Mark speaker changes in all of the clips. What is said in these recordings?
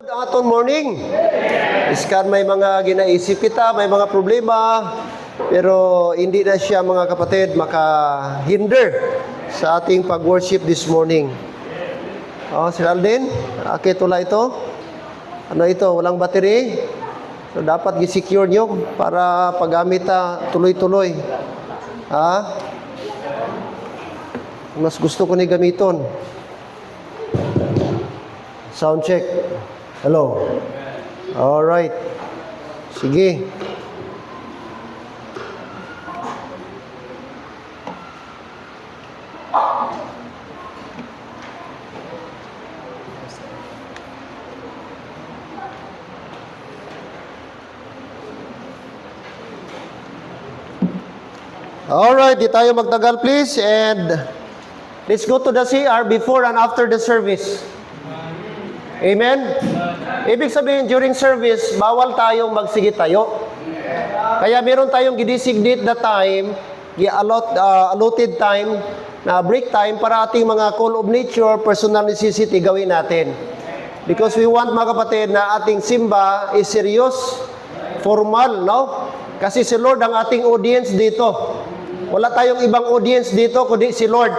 Speaker 1: Aton morning. Iskan may mga ginaisip kita, may mga problema, pero hindi na siya mga kapatid makahinder sa ating pag-worship this morning. Sir Alden, tula ito. Ano ito? Walang battery. So dapat gi-secure nyo para paggamit tuloy-tuloy. Mas gusto ko ni gamiton. Sound check. Hello. All right. Sige. All right, di tayo magtagal please, and let's go to the CR before and after the service. Amen? Ibig sabihin, during service, bawal tayong magsigit tayo. Kaya meron tayong gidesignate na time, allotted time, na break time para ating mga call of nature, personal necessity gawin natin. Because we want mga kapatid na ating simba is serious, formal, no? Kasi si Lord ang ating audience dito. Wala tayong ibang audience dito kundi si Lord.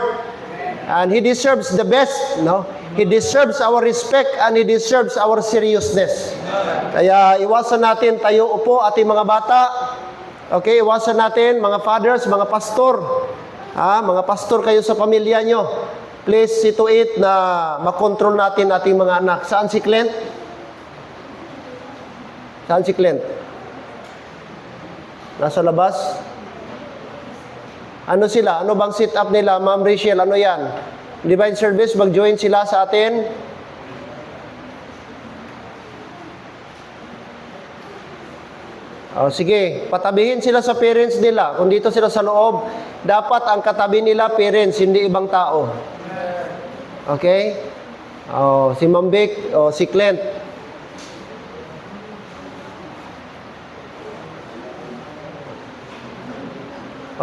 Speaker 1: And He deserves the best, no? He deserves our respect and He deserves our seriousness. Kaya iwasan natin tayo upo ating mga bata. Okay, iwasan natin mga fathers, mga pastor. Mga pastor kayo sa pamilya nyo. Please see to it na makontrol natin ating mga anak. Saan si Clint? Saan si Clint? Nasa labas? Ano sila? Ano bang sit up nila? Ma'am Rachel, ano yan? Divine Service, mag-join sila sa atin. Sige, patabihin sila sa parents nila. Kung dito sila sa loob, dapat ang katabi nila parents, hindi ibang tao. Okay? Si Ma'am Vic, si Clint.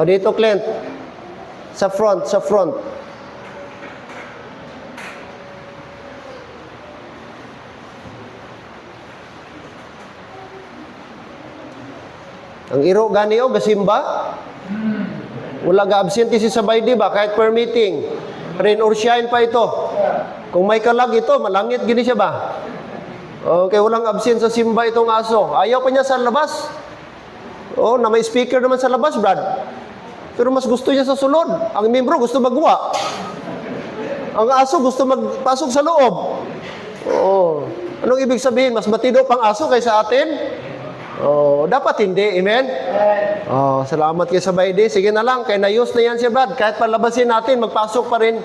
Speaker 1: Dito Clint. Sa front, sa front. Ang iro gani gasimba. Wala ga-absente si sabay di ba kahit per meeting. Rain or shine pa ito. Kung may kalag ito, malangit gini siya ba? Okay, walang absent sa simba itong aso. Ayaw pa niya sa labas. Na may speaker naman sa labas, Brad. Pero mas gusto niya sa sulod. Ang membro gusto magwa. Ang aso gusto magpasok sa loob. Anong ibig sabihin? Mas matido pang aso kaysa atin? Dapat hindi. Amen? Salamat kay Sabay Day. Sige na lang. Kaya nayos na yan si Brad. Kahit palabasin natin, magpasok pa rin.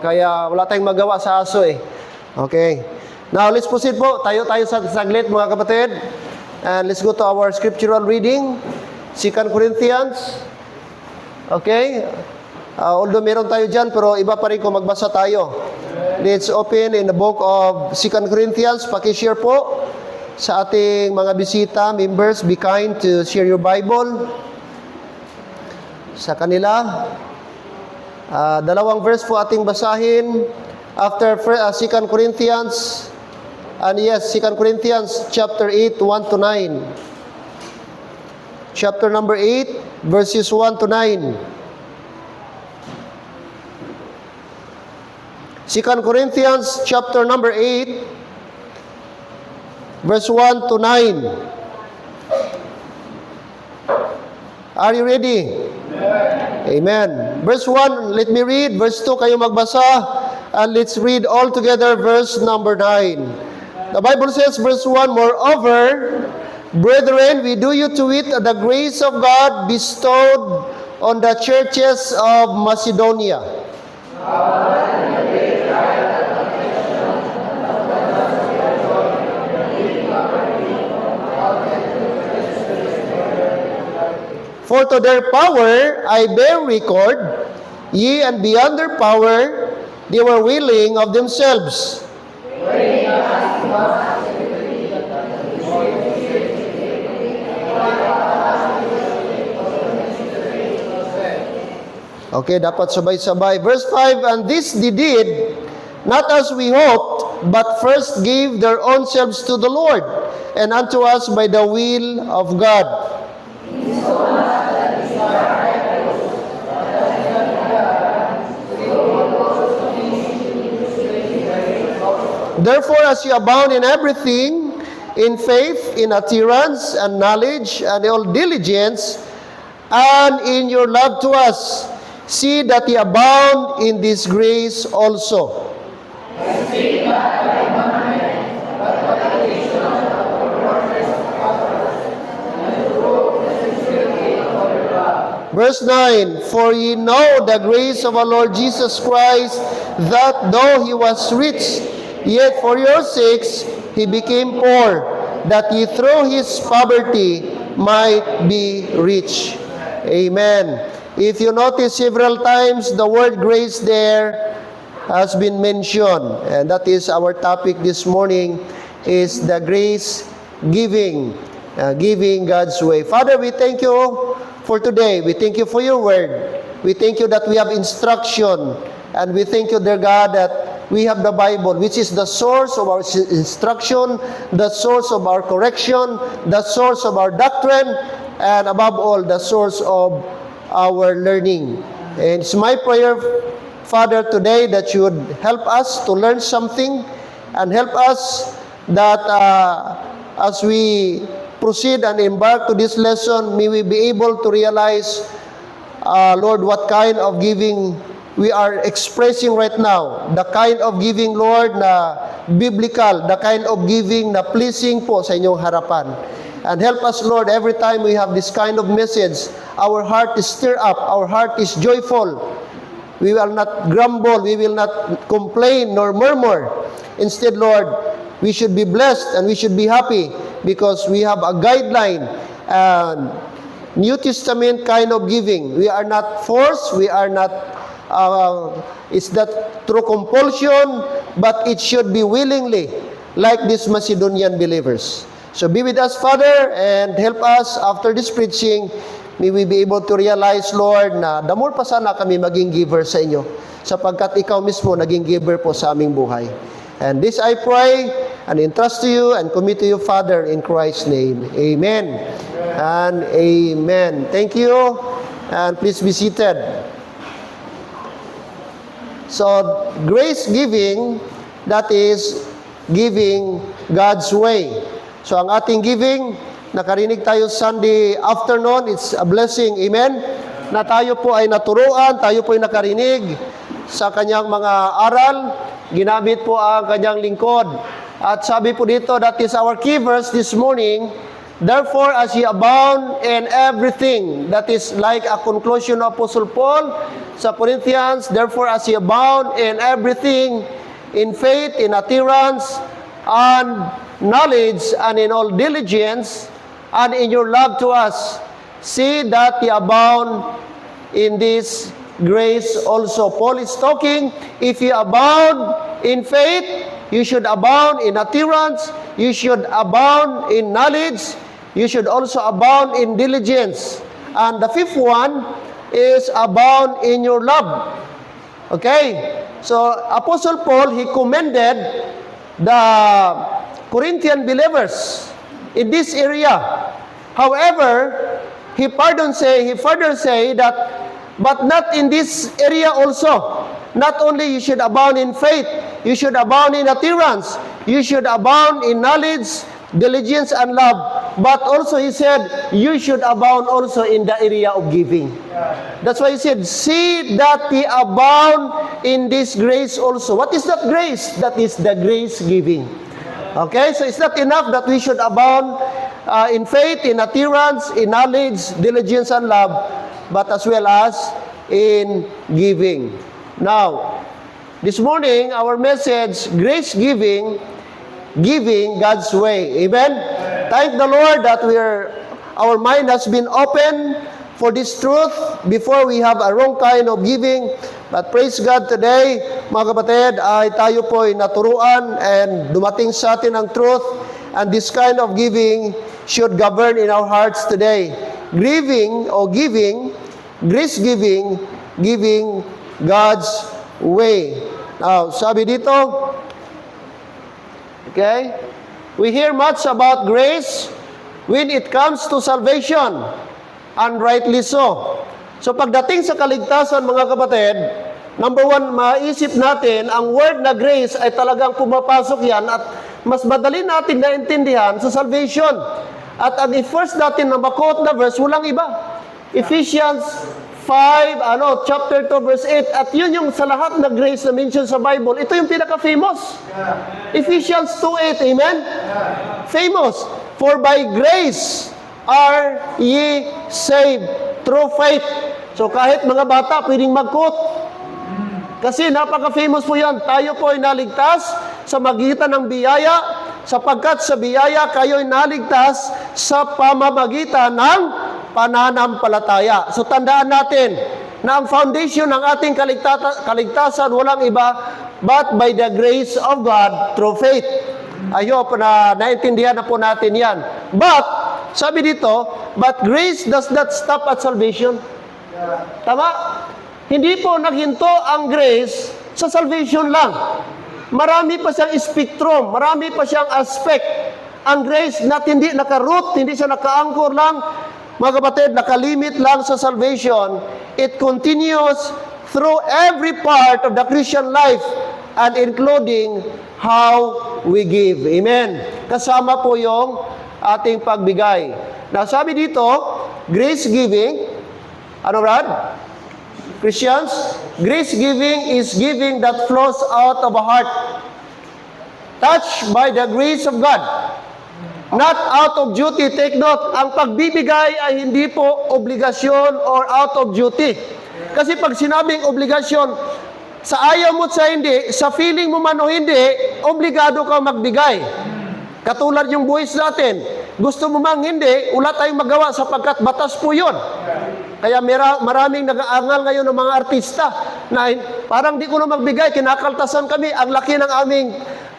Speaker 1: Kaya wala tayong magawa sa aso eh. Okay. Now, let's proceed po. Tayo sa saglit mga kapatid. And let's go to our scriptural reading. 2 Corinthians. Okay. Although meron tayo dyan, pero iba pa rin kung magbasa tayo. Let's open in the book of 2 Corinthians. Pakishare po sa ating mga bisita, members. Be kind to share your Bible sa kanila. Dalawang verse po ating basahin. After 2 Corinthians, and yes, 2 Corinthians chapter 8, 1 to 9. Chapter number 8, verses 1 to 9. 2 Corinthians chapter number 8, verse 1 to 9. Are you ready? Amen. Verse 1, let me read. Verse 2, kayo magbasa. And let's read all together verse number 9. The Bible says, verse 1, moreover, brethren, we do you to wit the grace of God bestowed on the churches of Macedonia. For to their power I bear record, ye and beyond their power they were willing of themselves. Okay, dapat sabay-sabay. Verse 5, and this they did, not as we hoped, but first gave their own selves to the Lord, and unto us by the will of God. Therefore, as you abound in everything, in faith, in utterance, and knowledge, and all diligence, and in your love to us, see that ye abound in this grace also. Verse 9, for ye know the grace of our Lord Jesus Christ, that though he was rich, yet for your sakes he became poor, that ye through his poverty might be rich. Amen. If you notice several times, the word grace there has been mentioned. And that is our topic this morning, is the grace giving, giving God's way. Father, we thank you for today. We thank you for your word. We thank you that we have instruction. And we thank you, dear God, that we have the Bible, which is the source of our instruction, the source of our correction, the source of our doctrine, and above all, the source of our learning. And it's my prayer, Father, today that you would help us to learn something and help us that as we proceed and embark to this lesson, may we be able to realize, Lord, what kind of giving we are expressing right now. The kind of giving, Lord, na biblical, the kind of giving na pleasing po sa inyong harapan. And help us, Lord, every time we have this kind of message, our heart is stirred up, our heart is joyful. We will not grumble, we will not complain nor murmur. Instead, Lord, we should be blessed and we should be happy because we have a guideline, New Testament kind of giving. We are not forced, we are not, it's not through compulsion, but it should be willingly, like these Macedonian believers. So be with us, Father, and help us after this preaching. May we be able to realize, Lord, na the more pa sana kami maging giver sa inyo, sapagkat ikaw mismo naging giver po sa aming buhay. And this I pray and entrust to you and commit to you, Father, in Christ's name. Amen and amen. Thank you, and please be seated. So, grace giving, that is giving God's way. So, ang ating giving, nakarinig tayo Sunday afternoon, it's a blessing, amen? Na tayo po ay naturuan, tayo po ay nakarinig sa kanyang mga aral, ginamit po ang kanyang lingkod. At sabi po dito, that is our key verse this morning, therefore as ye abound in everything, that is like a conclusion of Apostle Paul sa Corinthians, therefore as ye abound in everything, in faith, in utterance, and knowledge, and in all diligence, and in your love to us, see that ye abound in this grace also. Paul is talking, if you abound in faith, you should abound in utterance, you should abound in knowledge, you should also abound in diligence. And the fifth one is abound in your love. Okay? So, Apostle Paul, he commended the Corinthian believers in this area. However, he further say that, but not in this area also. Not only you should abound in faith, you should abound in utterance, you should abound in knowledge, diligence, and love. But also he said, you should abound also in the area of giving. That's why he said, see that ye abound in this grace also. What is that grace? That is the grace giving. Okay, so it's not enough that we should abound in faith, in utterance, in knowledge, diligence, and love, but as well as in giving. Now, this morning, our message, grace giving, giving God's way. Amen? Thank the Lord that our mind has been open for this truth before we have a wrong kind of giving. But praise God today, mga kapatid, ay tayo po ay naturuan and dumating sa atin ang truth, and this kind of giving should govern in our hearts today. Giving or giving, grace giving, giving God's way. Now, sabi dito, Okay? We hear much about grace when it comes to salvation, and rightly so. So pagdating sa kaligtasan, mga kapatid, number one, maisip natin, ang word na grace ay talagang pumapasok yan at mas madali natin naintindihan sa salvation. At ang i-first natin na makot na verse, walang iba. Ephesians 5, chapter 2, verse 8. At yun yung sa lahat na grace na mention sa Bible, ito yung pinaka-famous. Ephesians 2:8, amen? Famous. For by grace are ye saved through faith. So kahit mga bata, pwedeng mag-quote. Kasi napaka-famous po yan. Tayo po ay naligtas sa magitan ng biyaya, sapagkat sa biyaya kayo'y naligtas sa pamamagitan ng pananampalataya. So tandaan natin na ang foundation ng ating kaligtasan walang iba but by the grace of God through faith. Ayop na naintindihan na po natin yan. But, sabi dito, but grace does not stop at salvation. Tama? Hindi po naghinto ang grace sa salvation lang. Marami pa siyang spectrum, marami pa siyang aspect. Ang grace na hindi naka-root, hindi siya naka-anchor lang, mga kapatid, nakalimit lang sa salvation. It continues through every part of the Christian life and including how we give. Amen. Kasama po yung ating pagbigay. Now, sabi dito, grace giving, ano Brad? Christians, grace giving is giving that flows out of a heart touched by the grace of God. Not out of duty. Take note, ang pagbibigay ay hindi po obligasyon or out of duty. Kasi pag sinabing obligasyon, sa ayaw mo at sa hindi, sa feeling mo man o hindi, obligado ka magbigay. Katulad yung buwis natin. Gusto mo mang hindi, wala tayong magawa sapagkat batas po yun. Kaya maraming nag-aangal ngayon ng mga artista na parang di ko na magbigay, kinakaltasan kami, ang laki ng aming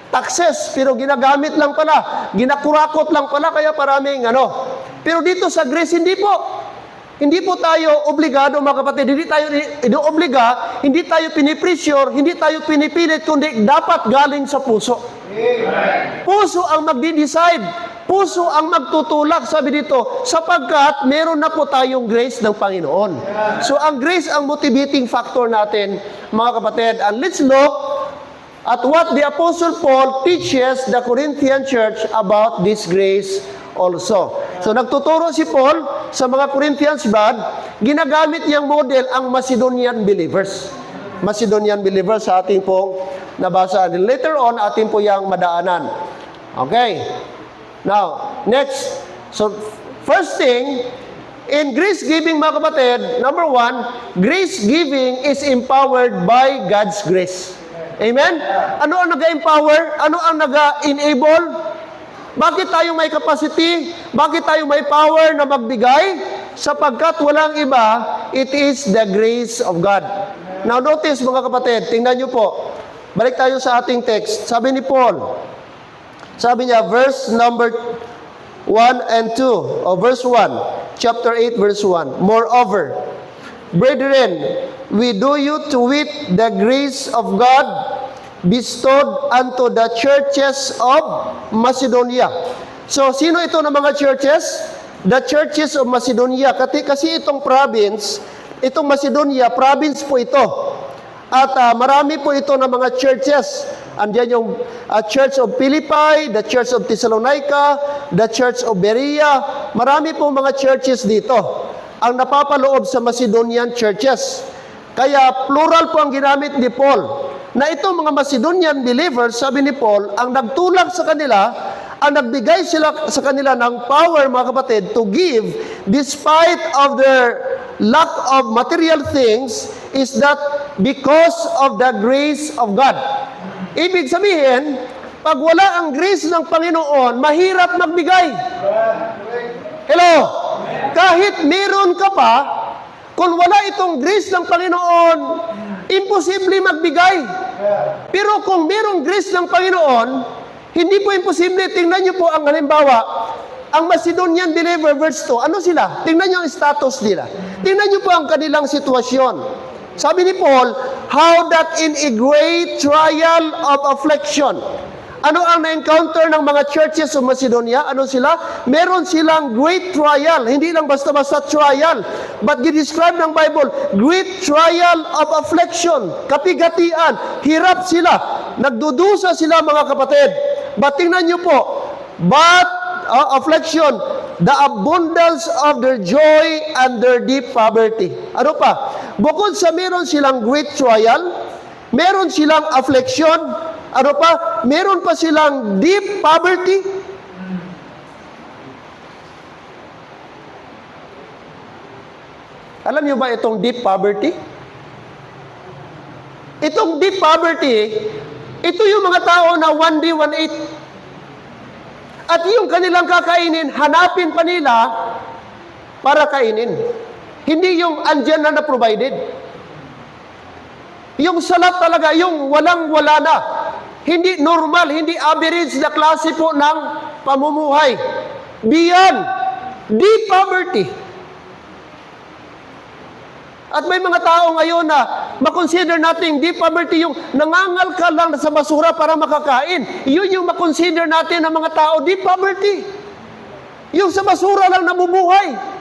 Speaker 1: taxes, pero ginagamit lang pala, ginakurakot lang pala, kaya maraming Pero dito sa grace, hindi po. Hindi po tayo obligado, mga kapatid, hindi tayo ino-obliga, hindi tayo pinipressure, hindi tayo pinipilit, kundi dapat galing sa puso. Amen. Puso ang magdi-decide, puso ang magtutulak, sabi dito, sapagkat meron na po tayong grace ng Panginoon. So ang grace ang motivating factor natin, mga kapatid. And let's look at what the Apostle Paul teaches the Corinthian church about this grace also. So nagtuturo si Paul sa mga Corinthians bad, ginagamit niyang model ang Macedonian believers. Macedonian believers sa ating pong nabasa. And later on, ating po yung madaanan. Okay. Now, next. So, first thing, in grace giving, mga kapatid, number one, grace giving is empowered by God's grace. Amen? Ano ang nag-empower? Ano ang nag-enable? Bakit tayo may capacity? Bakit tayo may power na magbigay? Sapagkat walang iba, it is the grace of God. Now notice mga kapatid, tingnan nyo po. Balik tayo sa ating text. Sabi ni Paul, sabi niya, verse number 1 and 2, o verse 1, chapter 8, verse 1. Moreover, brethren, we do you to wit the grace of God bestowed unto the churches of Macedonia. So, sino ito ng mga churches? The churches of Macedonia. Kasi itong province, itong Macedonia, province po ito. At marami po ito ng mga churches. Andiyan yung Church of Philippi, the Church of Thessalonica, the Church of Berea. Marami po mga churches dito ang napapaloob sa Macedonian churches. Kaya plural po ang ginamit ni Paul. Na itong mga Macedonian believers, sabi ni Paul, ang nagtulak sa kanila, ang nagbigay sila sa kanila ng power, mga kapatid, to give despite of their lack of material things, is that because of the grace of God. Ibig sabihin, pag wala ang grace ng Panginoon, mahirap magbigay. Hello? Kahit meron ka pa, kung wala itong grace ng Panginoon, imposible magbigay. Pero kung merong grace ng Panginoon, hindi po imposible. Tingnan niyo po ang halimbawa, ang Macedonian believer, verse 2, ano sila? Tingnan niyo ang status nila. Tingnan niyo po ang kanilang sitwasyon. Sabi ni Paul, how that in a great trial of affliction. Ano ang na-encounter ng mga churches sa Macedonia? Ano sila? Meron silang great trial. Hindi lang basta-basta trial. But describe ng Bible, great trial of affliction. Kapigatian. Hirap sila. Nagdudusa sila mga kapatid. But tingnan nyo po, affliction, the abundance of their joy and their deep poverty. Ano pa? Bukod sa meron silang great trial, meron silang affliction, ano pa? Meron pa silang deep poverty. Alam niyo ba itong deep poverty? Itong deep poverty, ito yung mga tao na 1D, 1/8. At yung kanilang kakainin, hanapin pa nila para kainin. Hindi yung andyan na provided. Yung salat talaga, yung walang-wala na. Hindi normal, hindi average na klase po ng pamumuhay. Beyond deep poverty. At may mga tao ngayon na makonsider natin deep poverty yung nangangal ka lang sa basura para makakain. Yun yung makonsider natin ng mga tao, deep poverty. Yung sa basura lang nabubuhay.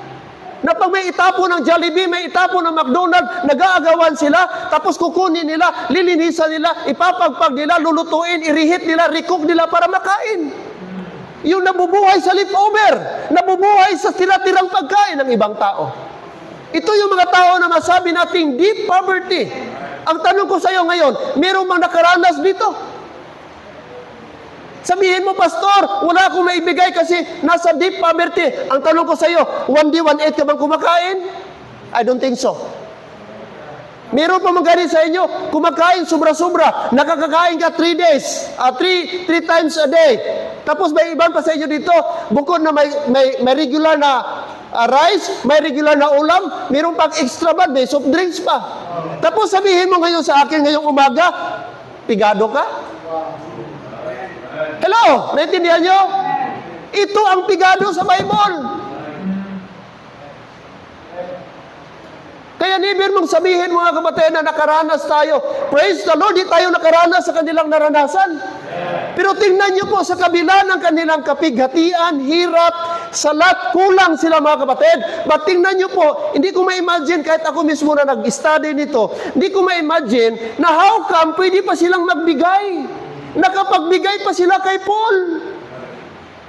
Speaker 1: Na pag may itapon ng Jollibee, may itapon ng McDonald's, nag-aagawan sila, tapos kukunin nila, lilinisan nila, ipapagpag nila, lulutuin, irihit nila, recook nila para makain. Yung nabubuhay sa leftover, nabubuhay sa tira-tirang pagkain ng ibang tao. Ito yung mga tao na masabi nating deep poverty. Ang tanong ko sa iyo ngayon, meron bang nakaranas dito? Sabihin mo, Pastor, wala akong maibigay kasi nasa deep poverty. Ang tanong ko sa iyo, 1D, 1/8 ka bang kumakain? I don't think so. Meron pa mga sa inyo, kumakain sobra-sobra. Nakakakain ka 3 days, 3 times a day. Tapos may iban pa sa inyo dito, bukod na may regular na rice, may regular na ulam, meron pang extra ba, may soft drinks pa. Tapos sabihin mo ngayon sa akin ngayong umaga, pigado ka? Hello, naintindihan nyo? Ito ang pigado sa Bible. Kaya never mong sabihin mga kapatid na nakaranas tayo. Praise the Lord, di tayo nakaranas sa kanilang naranasan. Pero tingnan nyo po sa kabila ng kanilang kapighatian, hirap, salat, kulang sila mga kapatid. But tingnan nyo po, hindi ko ma-imagine kahit ako mismo na nag-study nito, hindi ko ma-imagine na how come pwede pa silang magbigay. Nakapagbigay pa sila kay Paul.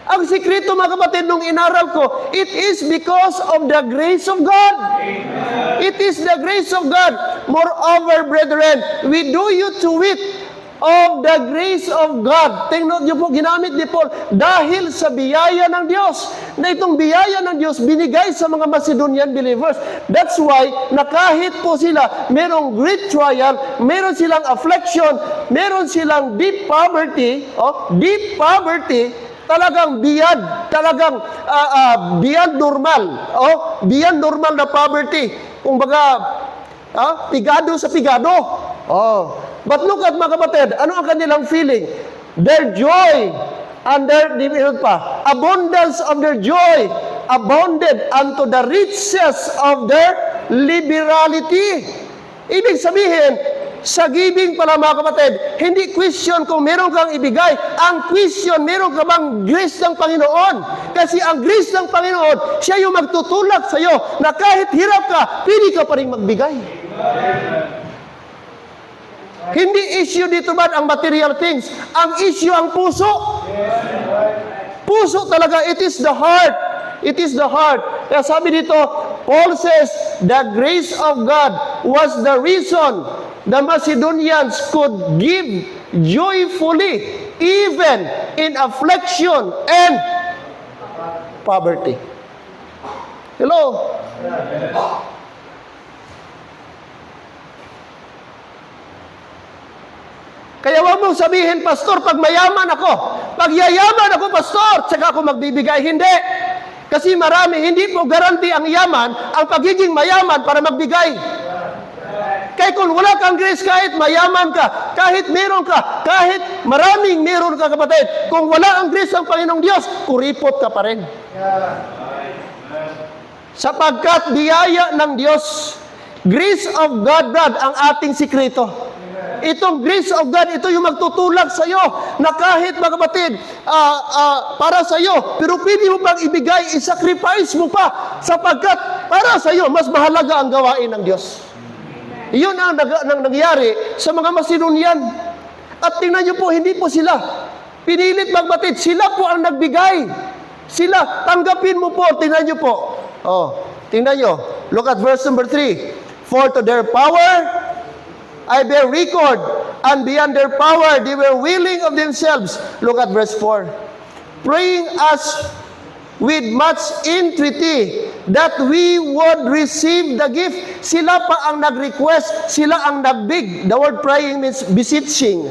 Speaker 1: Ang sikreto mga kapatid nung inaral ko, it is because of the grace of God. Amen. It is the grace of God. Moreover, brethren, we do you to wit of the grace of God. Tingnan niyo po, ginamit ni Paul, dahil sa biyaya ng Diyos. Na itong biyaya ng Diyos binigay sa mga Macedonian believers. That's why, na kahit po sila merong great trial, meron silang affliction, meron silang deep poverty, talagang beyond normal. Beyond normal na poverty. Kung baga, pigado sa pigado. But look at mga kapatid, ano ang kanilang feeling? Their joy and their abundance of their joy abounded unto the riches of their liberality. Ibig sabihin, sa giving pala mga kapatid, hindi question kung meron kang ibigay. Ang question, meron ka bang grace ng Panginoon? Kasi ang grace ng Panginoon, siya yung magtutulak sa iyo na kahit hirap ka, pwede ka pa rin magbigay. Hindi issue dito ba ang material things? Ang issue ang puso. Puso talaga, it is the heart. It is the heart. Kaya sabi dito, Paul says, the grace of God was the reason the Macedonians could give joyfully even in affliction and poverty. Hello? Kaya huwag mong sabihin, Pastor, pag mayaman ako, pag yayaman ako, Pastor, tsaka ako magbibigay. Hindi. Kasi marami, hindi po garanti ang yaman, ang pagiging mayaman para magbigay. Kaya kung wala kang grace, kahit mayaman ka, kahit meron ka, kahit maraming meron ka, kapatid, kung wala ang grace ng Panginoong Diyos, kuripot ka pa rin. Sapagkat biyaya ng Diyos, grace of God, ang ating sikreto. Itong grace of God, ito yung magtutulak sa iyo na kahit mga kapatid, para sa iyo, pero pwede mo bang ibigay, i-sacrifice mo pa sapagkat para sa iyo, mas mahalaga ang gawain ng Diyos. Iyon ang nangyari sa mga Macedonian. At tingnan niyo po, hindi po sila pinilit magbatid. Sila po ang nagbigay. Sila, tanggapin mo po. Tingnan niyo po. Tingnan niyo. Look at verse number 3. For to their power I bear record, and beyond their power they were willing of themselves. Look at verse 4. Praying us with much entreaty that we would receive the gift. Sila pa ang nag-request, sila ang nagbig. The word praying means beseeching.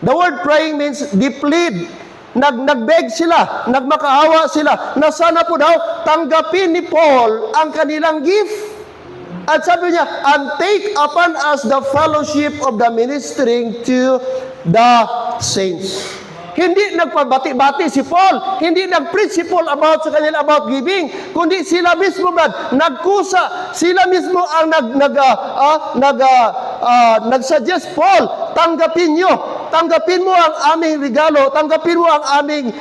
Speaker 1: The word praying means plead. Nagbeg sila, nagmakaawa sila, na sana po daw tanggapin ni Paul ang kanilang gift. At sabi niya, and take upon us the fellowship of the ministering to the saints. Hindi nagpabati-bati si Paul, hindi nag-preach si Paul sa kanila about giving, kundi sila mismo, Brad, nagkusa, sila mismo ang nag-suggest, Paul, tanggapin mo ang aming regalo, tanggapin mo ang aming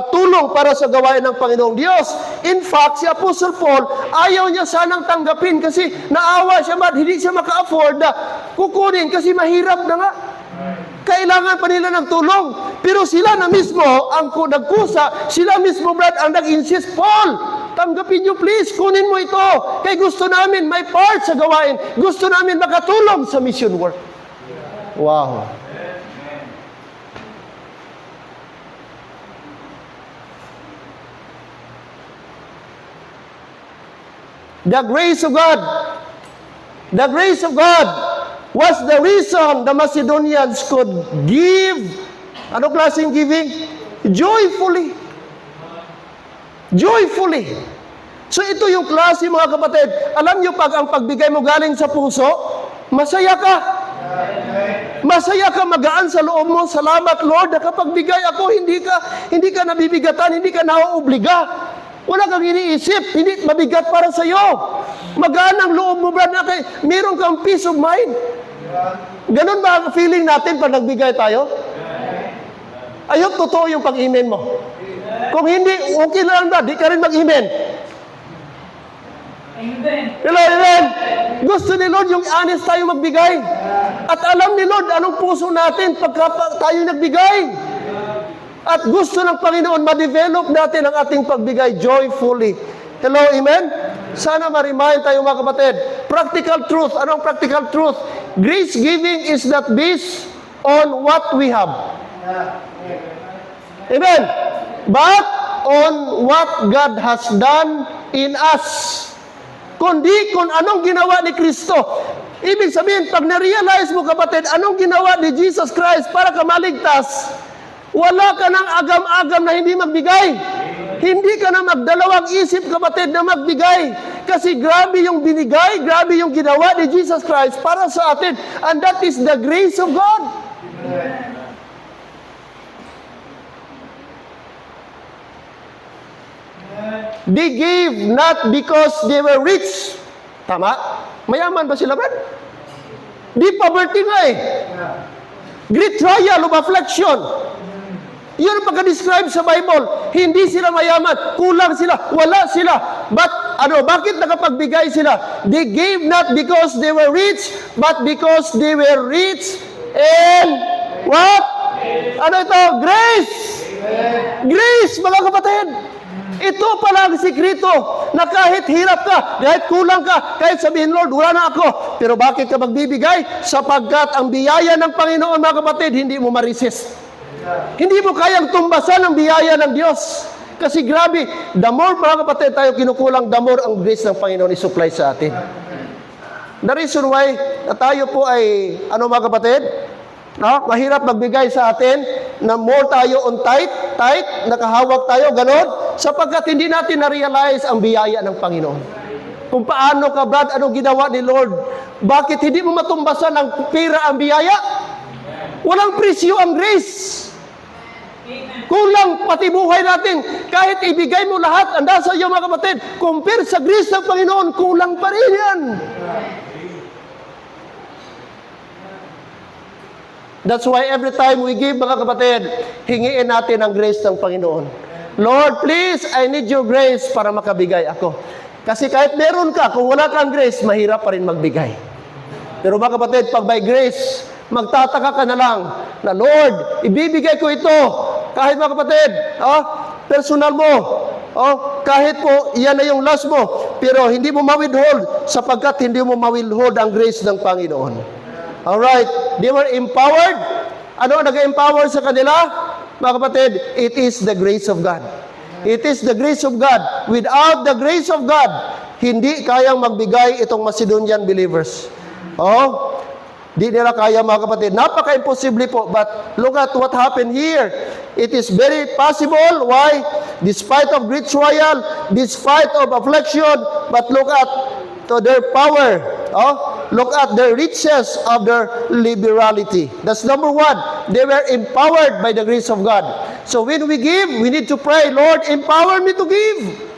Speaker 1: tulong para sa gawain ng Panginoong Diyos. In fact, si Apostle Paul, ayaw niya sanang tanggapin kasi naawa siya, Brad, hindi siya maka-afford na kukunin kasi mahirap na nga. Kailangan pa nila ng tulong. Pero sila na mismo ang nagkusa, sila mismo, Brad, ang nag-insist, Paul, tanggapin niyo please, kunin mo ito. Kaya gusto namin may part sa gawain. Gusto namin makatulong sa mission work. Wow. The grace of God was the reason the Macedonians could give. Ano klaseng giving? Joyfully. So ito yung klase, mga kapatid. Alam niyo, pag ang pagbigay mo galing sa puso, masaya ka. Masaya ka, magaan sa loob mo. Salamat, Lord, nakapagbigay ako. Hindi ka nabibigatan, hindi ka nauobliga. Wala kang iniisip, hindi mabigat para sa iyo. Magaan ang loob mo, brad, meron kang peace of mind. Ganun ba ang feeling natin pag nagbigay tayo? Ayok, totoo yung pag-amen mo. Kung hindi, okay lang ba? Di ka rin mag-amen. Hello, amen. Gusto ni Lord yung honest tayo magbigay. At alam ni Lord anong puso natin pagka tayo nagbigay. At gusto ng Panginoon ma-develop natin ang ating pagbigay joyfully. Hello, amen? Sana ma-remind tayo, mga kapatid. Practical truth. Anong practical truth? Grace giving is not based on what we have. Amen? But on what God has done in us. Kundi kung anong ginawa ni Kristo. Ibig sabihin, pag na-realize mo, kapatid, anong ginawa ni Jesus Christ para ka maligtas, wala ka ng agam-agam na hindi magbigay. Hindi ka na magdalawang isip, kapatid, na magbigay. Kasi grabe yung binigay, grabe yung ginawa ni Jesus Christ para sa atin. And that is the grace of God. They gave not because they were rich. Tama? Mayaman ba sila, man? Di poverty nga eh. Great trial of affliction. Yun ang pagka-describe sa Bible. Hindi sila mayaman. Kulang sila. Wala sila. But, bakit nakapagbigay sila? They gave not because they were rich, but because they were rich in what? Ano ito? Grace! Grace, mga kapatid! Ito pala ang sikreto na kahit hirap ka, kahit kulang ka, kahit sabihin, Lord, wala na ako. Pero bakit ka magbibigay? Sapagkat ang biyaya ng Panginoon, mga kapatid, hindi mo ma-resist. Hindi mo kayang tumbasan ang biyaya ng Diyos. Kasi grabe, the more, mga kapatid, tayo kinukulang, the more ang grace ng Panginoon isupply sa atin. The reason why na tayo po ay, mga kapatid, mahirap magbigay sa atin, na more tayo on tight, nakahawak tayo, ganon, sapagkat hindi natin na-realize ang biyaya ng Panginoon. Kung paano ka, Brad, anong ginawa ni Lord? Bakit hindi mo matumbasan ng pera ang biyaya? Walang presyo ang grace. Kulang pati buhay natin. Kahit ibigay mo lahat, anda sa iyo, mga kapatid, compare sa grace ng Panginoon, kulang pa rin yan. That's why every time we give, mga kapatid, hingiin natin ang grace ng Panginoon. Lord, please, I need your grace para makabigay ako. Kasi kahit meron ka, kung wala kang grace, mahirap pa rin magbigay. Pero mga kapatid, pag may grace, magtataka ka na lang na, Lord, ibibigay ko ito. Kahit mga kapatid, personal mo, kahit po, yan na yung last mo, pero hindi mo ma-withhold sapagkat hindi mo ma-withhold ang grace ng Panginoon. Alright, they were empowered. Ano ang nag-empower sa kanila? Mga kapatid, it is the grace of God. It is the grace of God. Without the grace of God, hindi kayang magbigay itong Macedonian believers. Di nila kaya, mga kapatid. Napaka-imposible po. But look at what happened here. It is very possible. Why? Despite of great trial, despite of affliction, but look at to their power. Look at the riches of their liberality. That's number one. They were empowered by the grace of God. So when we give, we need to pray, Lord, empower me to give.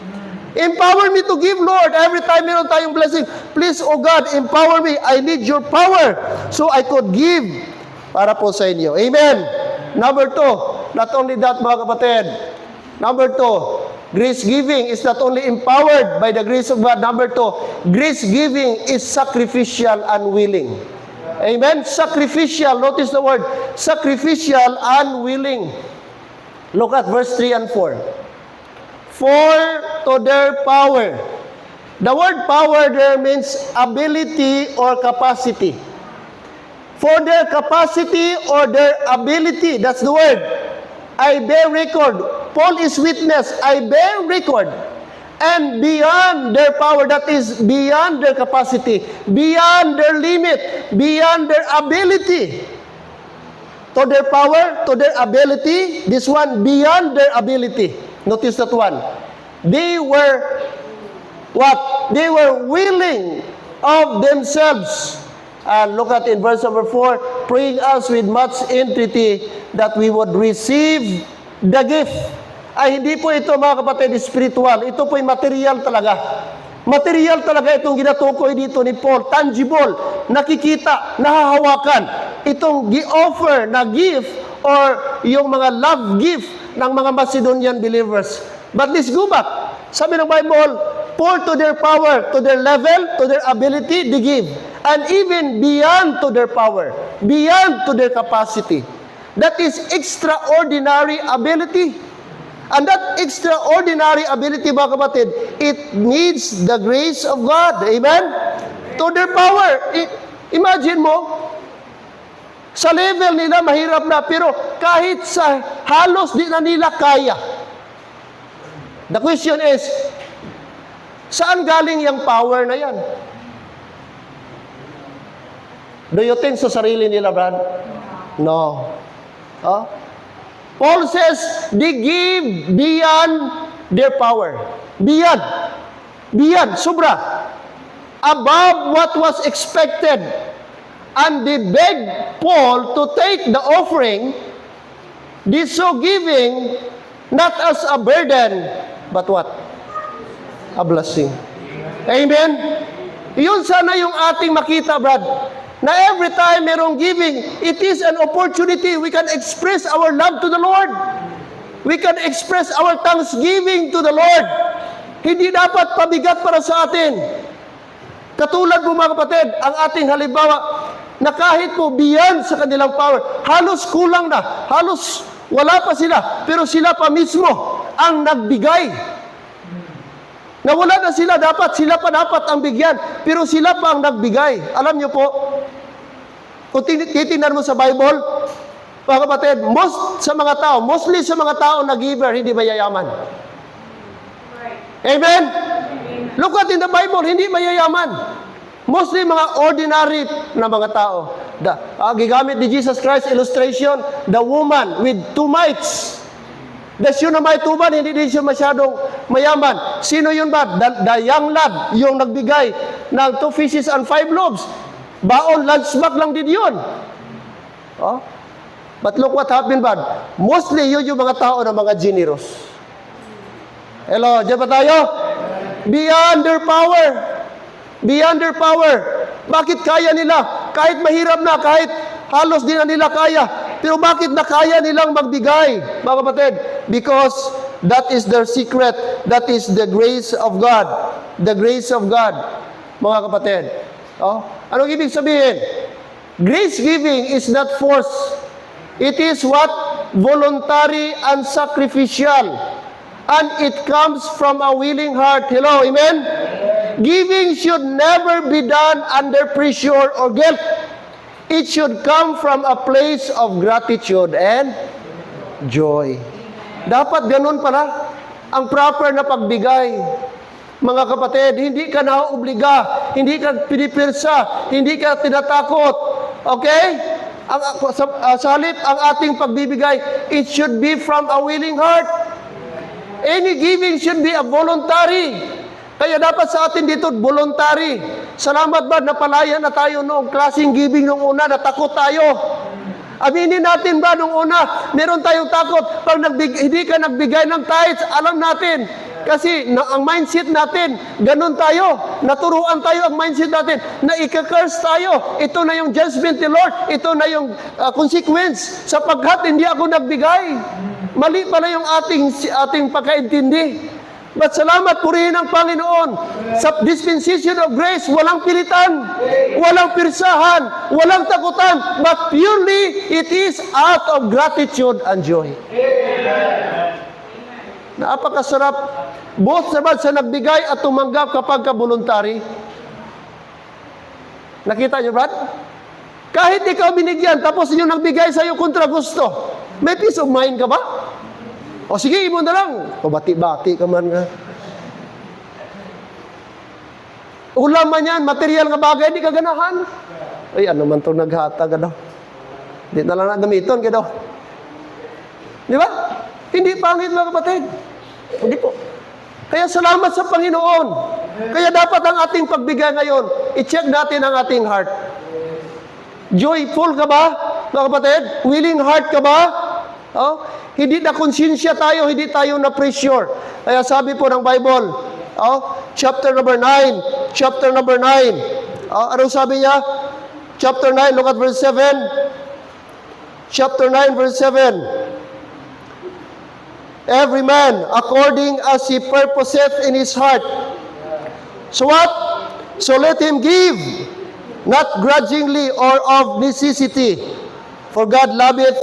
Speaker 1: Empower me to give, Lord. Every time meron tayong blessing, please, oh God, empower me. I need your power so I could give para po sa inyo. Amen. Number two, not only that, mga kapatid. Number two, grace giving is not only empowered by the grace of God. Number two, grace giving is sacrificial and willing. Amen? Sacrificial. Notice the word. Sacrificial and willing. Look at verse 3 and 4. For to their power. The word power there means ability or capacity. For their capacity or their ability. That's the word. I bear record. Paul is witness. I bear record. And beyond their power, that is beyond their capacity, beyond their limit, beyond their ability. To their power, to their ability, this one beyond their ability. Notice that one. They were what? They were willing of themselves. And look at in verse number 4, praying us with much entreaty that we would receive the gift. Ay, hindi po ito, mga kapatid, spiritual. Ito po yung material talaga. Material talaga itong ginatukoy dito ni Paul. Tangible, nakikita, nahahawakan. Itong gi-offer na gift or yung mga love gift ng mga Macedonian believers. But let's go back. Sabi ng Bible, pour to their power, to their level, to their ability, they give. And even beyond to their power, beyond to their capacity. That is extraordinary ability. And that extraordinary ability, mga kapatid, it needs the grace of God. Amen? To their power. Imagine mo, sa level nila, mahirap na, pero kahit sa halos di na nila kaya. The question is, saan galing yung power na yan? Do you think sa sarili nila, Brad? No. Paul says, they give beyond their power. Beyond. Beyond. Sobra. Above what was expected. And they begged Paul to take the offering, this so giving, not as a burden, but what? A blessing. Amen? Yun sana yung ating makita, Brad. Na every time merong giving, it is an opportunity. We can express our love to the Lord. We can express our thanksgiving to the Lord. Hindi dapat pabigat para sa atin. Katulad po, mga kapatid, ang ating halimbawa, na kahit po beyond sa kanilang power, halos kulang na, halos wala pa sila, pero sila pa mismo ang nagbigay. Nawala na sila, sila pa dapat ang bigyan, pero sila pa ang nagbigay. Alam niyo po, kung titingnan mo sa Bible, mga kapatid, mostly sa mga tao na giver, hindi mayayaman. Amen? Look at in the Bible, hindi mayayaman. Mostly mga ordinary na mga tao. Gigamit ni Jesus Christ illustration, the woman with 2 mites. The Shunammite woman, hindi din siya masyadong mayaman. Sino yun ba? The young lad, yung nagbigay ng 2 fishes and 5 loaves. Baon, lunch bag lang din yun. But look what happened, bad. Mostly yun yung mga tao na mga generous. Hello, dyan ba tayo? Beyond their power. Beyond their power. Bakit kaya nila? Kahit mahirap na, kahit halos di na nila kaya. Pero bakit nakaya nilang magbigay, mga kapatid? Because that is their secret. That is the grace of God. The grace of God, mga kapatid. Oh, anong ibig sabihin? Grace giving is not force. It is what? Voluntary and sacrificial. And it comes from a willing heart. Hello, amen? Giving should never be done under pressure or guilt. It should come from a place of gratitude and joy. Dapat ganun pala ang proper na pagbigay. Mga kapatid, hindi ka naobliga, hindi ka pinipirsa, hindi ka tinatakot. Okay? Sa halip, ang ating pagbibigay, it should be from a willing heart. Any giving should be a voluntary. Kaya dapat sa atin dito, voluntary. Salamat ba, napalaya na tayo noong klaseng giving nung una, natakot tayo. Aminin natin ba nung una, meron tayong takot. Pag hindi ka nagbigay ng tithes, alam natin. Kasi ang mindset natin, ganun tayo. Naturuan tayo ang mindset natin na ika-curse tayo. Ito na yung judgment ni Lord. Ito na yung consequence. Sapagkat hindi ako nagbigay. Mali pala yung ating pagkaintindi. But salamat, purihin ang Panginoon. Sa dispensation of grace, walang pilitan, walang pirsahan, walang takutan, but purely it is out of gratitude and joy. Napakasarap. Both naman sa nagbigay at tumanggap kapag ka-voluntary. Nakita niyo, Brad? Kahit ikaw binigyan, tapos yung nagbigay sa'yo kontra gusto, may peace of mind ka ba? O sige, imo na lang. O bati-bati ka man nga. Ulam man yan, material nga bagay, di ka ganahan. Ay, ano man itong naghata ka daw. Di na lang nagamiton ka daw. Di ba? Hindi pangit, mga kapatid. Hindi po. Kaya salamat sa Panginoon. Kaya dapat ang ating pagbigay ngayon, i-check natin ang ating heart. Joyful ka ba, mga kapatid? Willing heart ka ba? Oh? Hindi na konsensya tayo, hindi tayo na pressure. Kaya sabi po ng Bible, chapter number 9, anong sabi niya? Chapter 9, look at verse 7. Chapter 9, verse 7. Every man according as he purposeth in his heart. So what? So let him give, not grudgingly or of necessity. For God loveth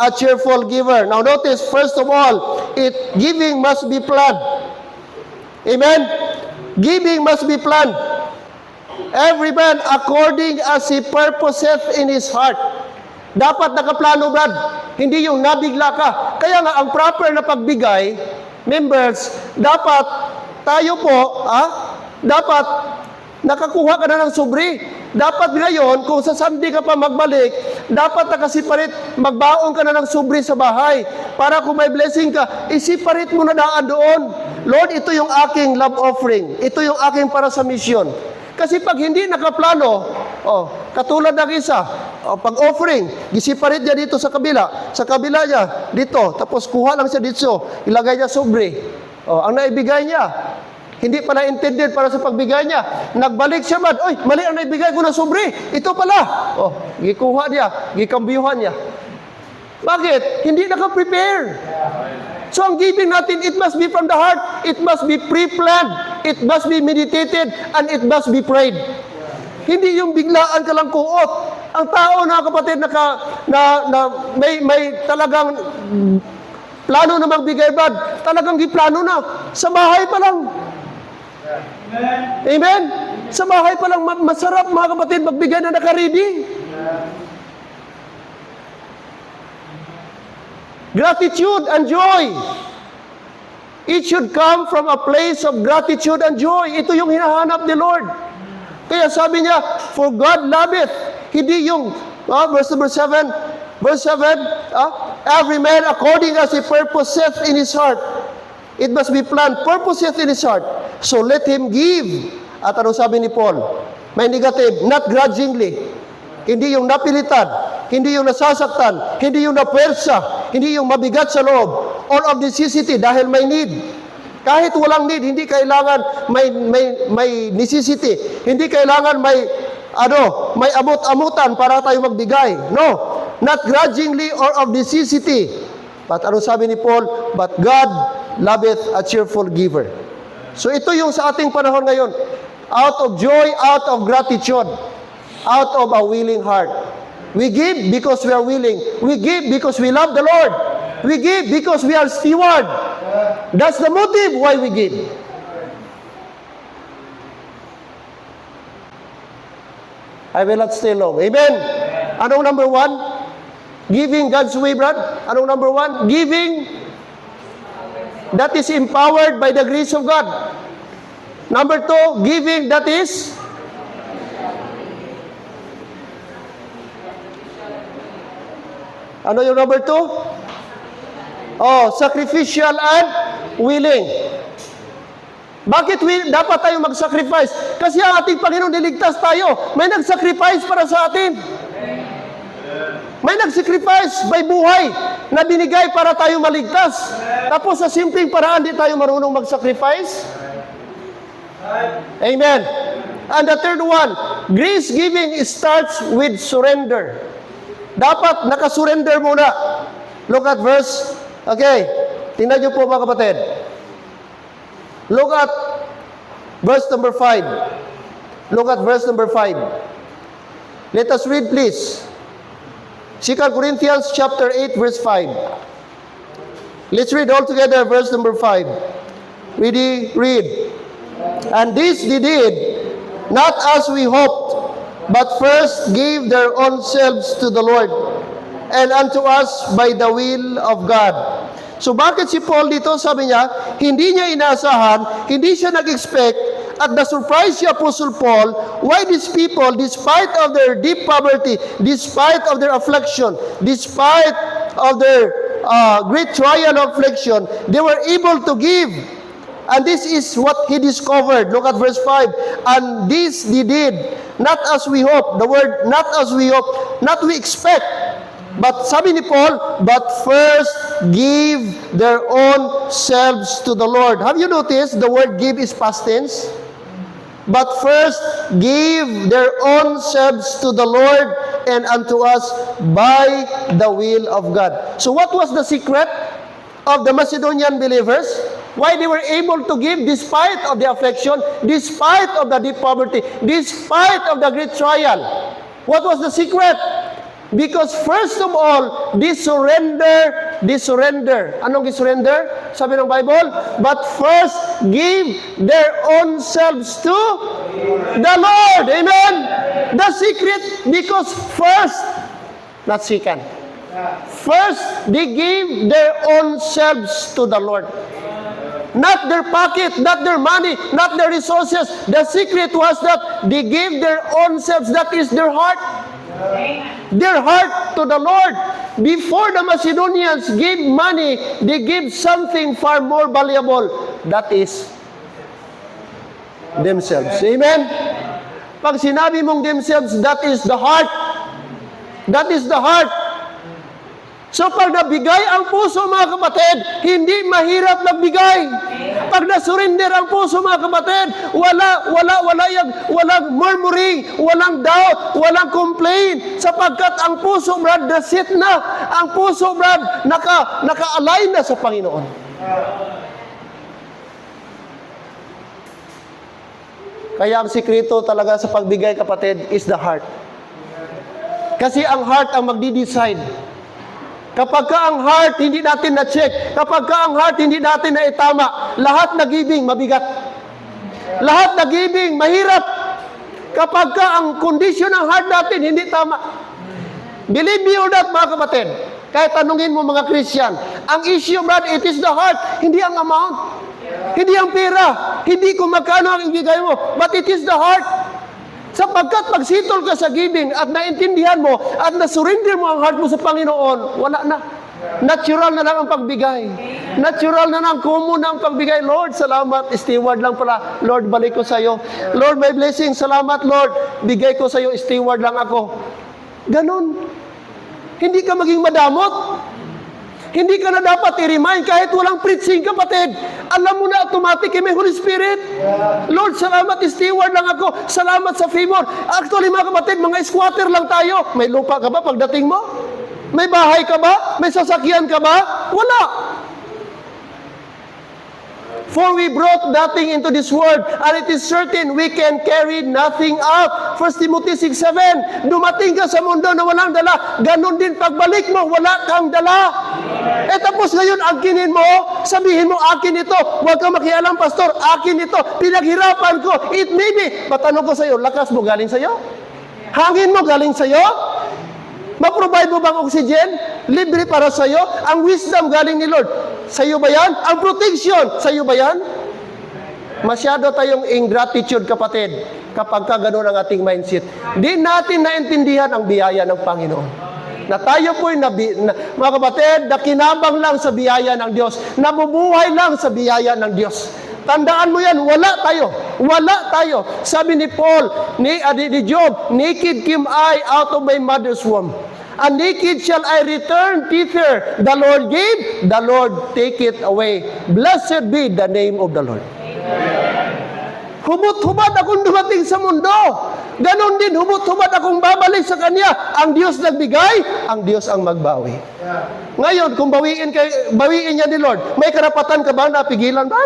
Speaker 1: a cheerful giver. Now notice, first of all, giving must be planned. Amen? Giving must be planned. Every man according as he purposeth in his heart. Dapat nakaplano, Brad. Hindi yung nabigla ka. Kaya nga, ang proper na pagbigay, members, dapat tayo po, dapat nakakuha ka na ng sobre. Dapat ngayon, kung sa Sunday ka pa magbalik, dapat nakasiparit, magbaon ka na ng sobre sa bahay. Para kung may blessing ka, isiparit mo na daan doon. Lord, ito yung aking love offering. Ito yung aking para sa mission. Kasi pag hindi nakaplano, katulad ng isa, pag offering, gisiparit niya dito sa kabila niya, dito, tapos kuha lang siya dito, ilagay niya sobre. Ang naibigay niya, hindi pala intended para sa pagbigay niya. Nagbalik siya ba? Oy, mali ang naibigay ko na sobre. Ito pala. Gikuha niya, gikambiyuhan niya. Bakit? Hindi naka-prepare. So ang giving natin, it must be from the heart. It must be pre-planned. It must be meditated. And it must be prayed. Hindi yung biglaan ka lang kuot. Ang tao na kapatid may talagang plano na magbigay bad. Talagang giplano na. Sa bahay pa lang. Amen? Sa bahay pa lang, masarap mga kapatid magbigay na naka-ready. Gratitude and joy. It should come from a place of gratitude and joy. Ito yung hinahanap ni Lord. Kaya sabi niya, for God loveth. Hindi yung, verse 7, every man according as he purposeth in his heart. It must be planned, purposeth in his heart. So let him give. At ano sabi ni Paul? May negative, not grudgingly. Hindi yung napilitan, hindi yung nasasaktan, hindi yung napuwersa, hindi yung mabigat sa loob, or of necessity dahil may need. Kahit walang need, hindi kailangan may necessity. Hindi kailangan may may amot-amutan para tayo magbigay. No, not grudgingly or of necessity. But ano sabi ni Paul? But God loveth a cheerful giver. So ito yung sa ating panahon ngayon. Out of joy, out of gratitude, out of a willing heart. We give because we are willing. We give because we love the Lord. We give because we are steward. That's the motive why we give. I will not stay long. Amen. Anong number 1? Giving God's way, Brad. Anong number 1? Giving that is empowered by the grace of God. Number 2, giving that is ano yung number 2? Oh, sacrificial and willing. Bakit dapat tayo mag-sacrifice? Kasi ang ating Panginoon niligtas tayo. May nag-sacrifice para sa atin. May nag-sacrifice by buhay na binigay para tayo maligtas. Tapos sa simpleng paraan, di tayo marunong mag-sacrifice. Amen. And the third one, grace giving starts with surrender. Dapat nakasurrender muna. Look at verse, okay, tingnan niyo po mga kapatid. Look at verse number 5. Look at verse number 5. Let us read please. 2 Corinthians chapter 8 verse 5. Let's read all together verse number 5. Read. And this they did, not as we hoped, but first gave their own selves to the Lord, and unto us by the will of God. So bakit si Paul dito, sabi niya, hindi niya inaasahan, hindi siya nag-expect, at na-surprise si Apostle Paul, why these people, despite of their deep poverty, despite of their affliction, despite of their great trial of affliction, they were able to give. And this is what he discovered. Look at verse 5. And this they did, not as we hope. The word, not as we hope, not we expect. But sabi ni Paul, but first give their own selves to the Lord. Have you noticed the word give is past tense? But first give their own selves to the Lord and unto us by the will of God. So what was the secret of the Macedonian believers? Why they were able to give despite of the affliction, despite of the deep poverty, despite of the great trial? What was the secret? Because first of all, they surrender. Anong surrender? Sabi ng Bible, but first give their own selves to the Lord. Amen? The secret, because first, not second. First, they gave their own selves to the Lord. Not their pocket, not their money, not their resources. The secret was that they gave their own selves, that is their heart. Their heart to the Lord. Before the Macedonians gave money, they gave something far more valuable. That is themselves. Amen? Pag sinabi mong themselves, that is the heart. That is the heart. So pag nabigay ang puso mga kapatid, hindi mahirap magbigay. Pag nasurrender ang puso mga kapatid, walang murmuring, walang doubt, walang complaint. Sapagkat ang puso, brad, nasit na. Ang puso, brad, naka-align na sa Panginoon. Kaya ang sikreto talaga sa pagbigay kapatid is the heart. Kasi ang heart ang magdi-decide. Kapag ka ang heart hindi natin na-check, kapag ka ang heart hindi natin na-itama, lahat na giving mabigat. Lahat na giving mahirap. Kapag ka ang kondisyon ng heart natin hindi tama. Believe me or not, mga kapatid, kahit tanungin mo mga Christian, ang issue, brad, it is the heart, hindi ang amount. Hindi ang pera, hindi kung magkano ang ibigay mo, but it is the heart. Sapagkat pagsitol ka sa giving at naintindihan mo at nasurrender mo ang heart mo sa Panginoon, wala na. Natural na lang ang pagbigay. Natural na lang, common na ang pagbigay. Lord, salamat. Steward lang pala. Lord, balik ko sa iyo. Lord, may blessing. Salamat, Lord. Bigay ko sa iyo. Steward lang ako. Ganon. Hindi ka maging madamot. Hindi ka na dapat i-remind kahit walang preaching, kapatid. Alam mo na automatic, may Holy Spirit. Lord, salamat, steward lang ako. Salamat sa favor. Actually, mga kapatid, mga squatter lang tayo. May lupa ka ba pagdating mo? May bahay ka ba? May sasakyan ka ba? Wala. For we brought nothing into this world, and it is certain we can carry nothing out. 1 Timothy 6:7, dumating ka sa mundo na walang dala, ganun din pagbalik mo, wala kang dala. Tapos ngayon, angkinin mo, sabihin mo, akin ito, huwag kang makialam, pastor, akin ito, pinaghirapan ko, it may be. Matanong ko sa iyo, lakas mo galing sa iyo? Hangin mo galing sa iyo? Ma-provide mo bang oxygen? Libre para sa iyo? Ang wisdom galing ni Lord. Sa iyo ba yan? Ang protection, sa iyo ba yan? Masyado tayong ingratitude, kapatid, kapag ka ganun ang ating mindset. Di natin naintindihan ang biyaya ng Panginoon. Na tayo po'y, mga kapatid, nakinabang lang sa biyaya ng Diyos. Nabubuhay lang sa biyaya ng Diyos. Tandaan mo yan, wala tayo. Wala tayo. Sabi ni Paul, ni Job, naked came I out of my mother's womb. And naked shall I return thither. The Lord gave, the Lord take it away. Blessed be the name of the Lord. Hubot-hubad akong dumating sa mundo. Ganon din, hubot-hubad akong babalik sa Kanya. Ang Diyos nagbigay, ang Diyos ang magbawi. Ngayon, kung bawiin niya ni Lord, may karapatan ka ba na pigilan ba?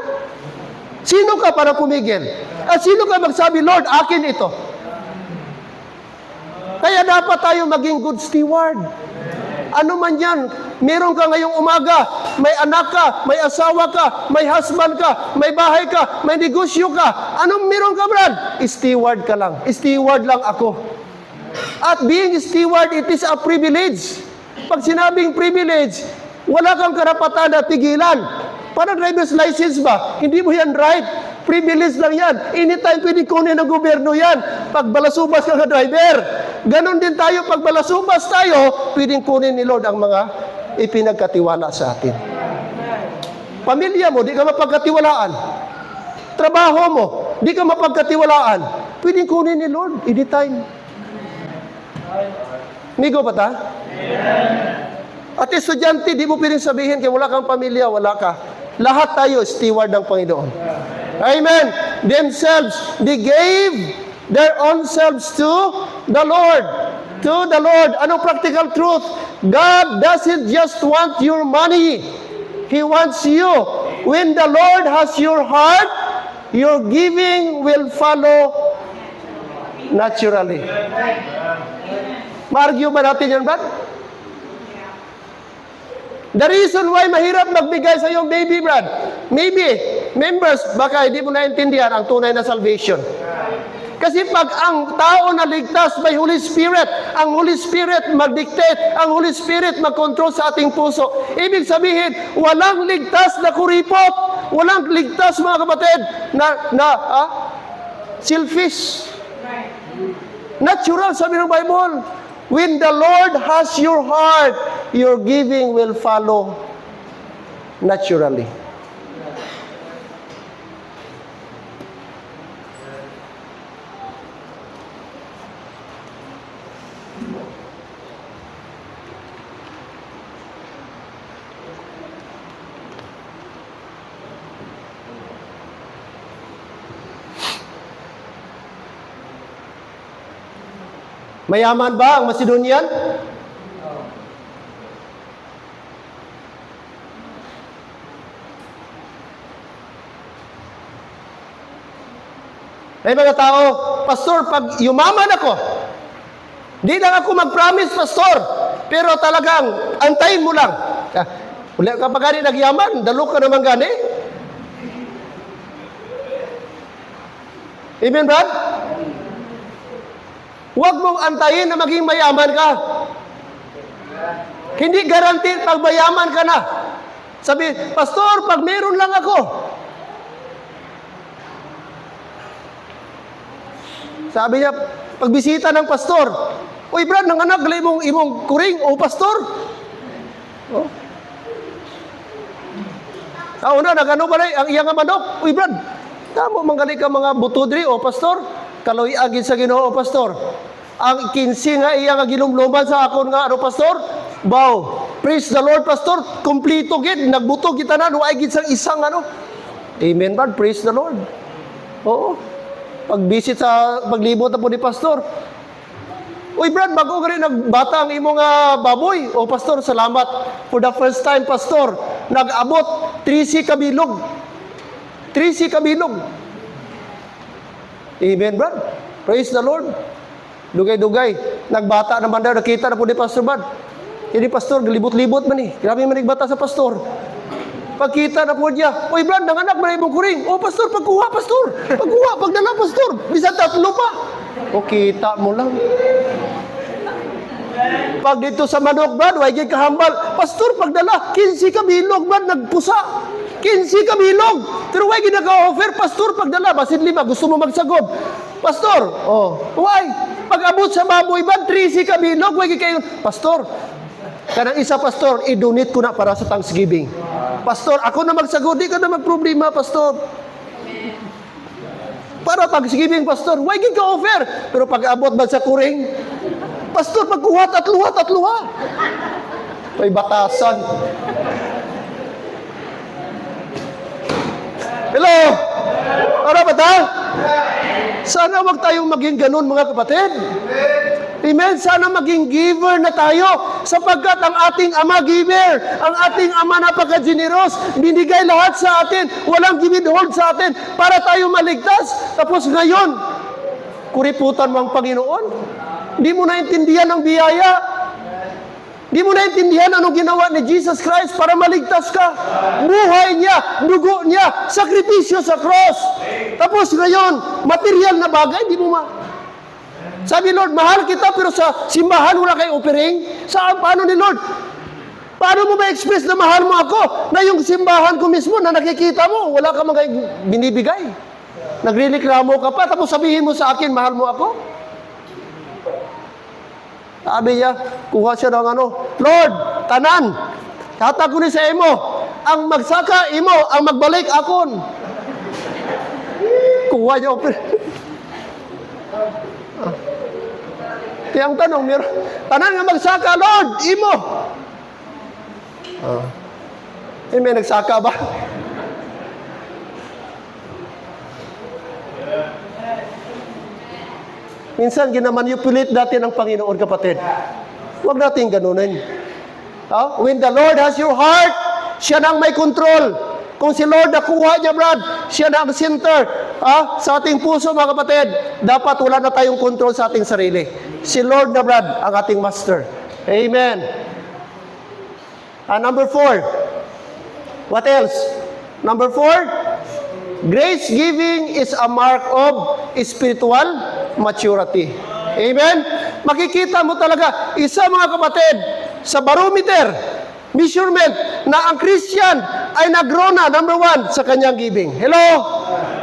Speaker 1: Sino ka para pumigil? At sino ka magsabi, Lord, akin ito? Kaya dapat tayo maging good steward. Ano man yan, meron ka ngayong umaga, may anak ka, may asawa ka, may husband ka, may bahay ka, may negosyo ka. Anong meron ka, Brad? Steward ka lang. Steward lang ako. At being steward, it is a privilege. Pag sinabing privilege, wala kang karapatan na tigilan. Para driver's license ba? Hindi mo yan right. Privilege lang yan. Anytime pwede kunin ng gobyerno yan. Pag balasubas ka driver. Ganon din tayo. Pag balasubas tayo, pwedeng kunin ni Lord ang mga ipinagkatiwala sa atin. Pamilya mo, di ka mapagkatiwalaan. Trabaho mo, di ka mapagkatiwalaan. Pwedeng kunin ni Lord anytime. Migo ba ta? At estudyante, di mo pwedeng sabihin kaya wala kang pamilya, wala ka. Lahat tayo steward ng Panginoon. Amen. Themselves, they gave their own selves to the Lord. To the Lord. Anong practical truth? God doesn't just want your money. He wants you. When the Lord has your heart, your giving will follow naturally. Ma-argue ba natin yan, Brad? The reason why mahirap magbigay sa iyong baby, Brad, maybe, members, baka hindi mo naintindihan ang tunay na salvation. Kasi pag ang tao na ligtas by Holy Spirit, ang Holy Spirit mag-dictate, ang Holy Spirit mag-control sa ating puso. Ibig sabihin, walang ligtas na kuripot, walang ligtas, mga kapatid, na selfish. Natural, sabi ng Bible. When the Lord has your heart, your giving will follow naturally. Mayaman ba ang Macedonian? May mga tao, Pastor, pag yumaman ako, di lang ako mag-promise, Pastor, pero talagang antayin mo lang. Wala ka pa gani nagyaman, dalo ka naman gani. Amen, Brad? Huwag mong antayin na maging mayaman ka. Hindi guaranteed pag mayaman ka na. Sabi, Pastor, pag meron lang ako. Sabi niya, pagbisita ng pastor, Uy, Brad, nanganak, galay mong imong kuring, o Pastor. Oh. Una, nagano ba ang iyang manok? Uy, Brad, tamo manggali ka mga butudri, o Pastor. Kaloy agin sa Ginoo, Pastor. Ang kinsi nga iyang gilumluman sa akon nga, ano, Pastor? Bow. Praise the Lord, Pastor. Kumplito gid, nagbutog kita na, nuay gid sang isang ano. Amen, Brad. Praise the Lord. Oo. Pag-visit sa paglibot na po ni Pastor. Uy, Brad, bago ka rin nagbata ang imong baboy. O, Pastor, salamat. For the first time, Pastor, nag-abot 3C kabilog. 3C kabilog. Amen, Brad. Praise the Lord. Dugay-dugay. Nagbata naman daw, nakita na po ni Pastor Brad. Hindi, Pastor, galibot-libot man eh. Grabe man nagbata sa Pastor. Pagkita na po niya, uy, Brad, nanganak mo na imong kuring. O, Pastor, pagkuha, Pastor. Pagkuha, pagdala, Pastor. Bisan 3 pa. O, kita mo lang. Pag dito sa manok, Brad, huwag yung kahambal. Pastor, pagdala, 15 kabilog, Brad, nagpusa. 15 kabilog. Pero huwag yung naka-offer, Pastor, pagdala. Basin 5, gusto mo magsagod. Pastor, huwag. Pag-abot sa baboy, Brad, 13 kabilog, huwag yung kayo. Pastor, kanang isa, Pastor, i-donate ko na para sa Thanksgiving. Pastor, ako na magsagod, di ka na magproblema, Pastor. Para Thanksgiving, Pastor, huwag yung ka-offer. Pero pag-abot ba sa kuring, Pastor, pagkuha, tatluha. May batasan. Hello? Para ba ta? Sana wag tayong maging ganun, mga kapatid. Amen? Sana maging giver na tayo sapagkat ang ating Ama giver, ang ating Ama napaka-generous, binigay lahat sa atin, walang give-withhold sa atin para tayo maligtas. Tapos ngayon, kuriputan mo ang Panginoon. Hindi mo naintindihan ang biyaya. Hindi mo naintindihan anong ginawa ni Jesus Christ para maligtas ka. Buhay niya, dugo niya, sakripisyo sa cross. Tapos ngayon, material na bagay, di mo Sabi Lord, mahal kita pero sa simbahan wala kayo offering. Paano ni Lord? Paano mo ma-express na mahal mo ako na yung simbahan ko mismo na nakikita mo, wala ka mga binibigay. Nagrereklamo ka pa, tapos sabihin mo sa akin, mahal mo ako? Sabi niya, kuha siya ng Lord, tanan, hatag ko ni sa imo, ang magsaka imo, ang magbalik akon. Kuha niya, Kaya ang tanong, tanan nga magsaka, Lord, imo. May nagsaka ba? Minsan, ginamanipulate natin ang Panginoon, kapatid. Huwag natin ganunin. When the Lord has your heart, siya na ang may control. Kung si Lord nakuha niya, Brad, siya na ang center. Sa ating puso, mga kapatid, dapat wala na tayong control sa ating sarili. Si Lord na, Brad, ang ating master. Amen. Number 4. What else? Number 4, grace giving is a mark of spiritual maturity. Amen? Makikita mo talaga, isa, mga kapatid, sa barometer, measurement, na ang Christian ay nag-grow na, number 1, sa kanyang giving. Hello?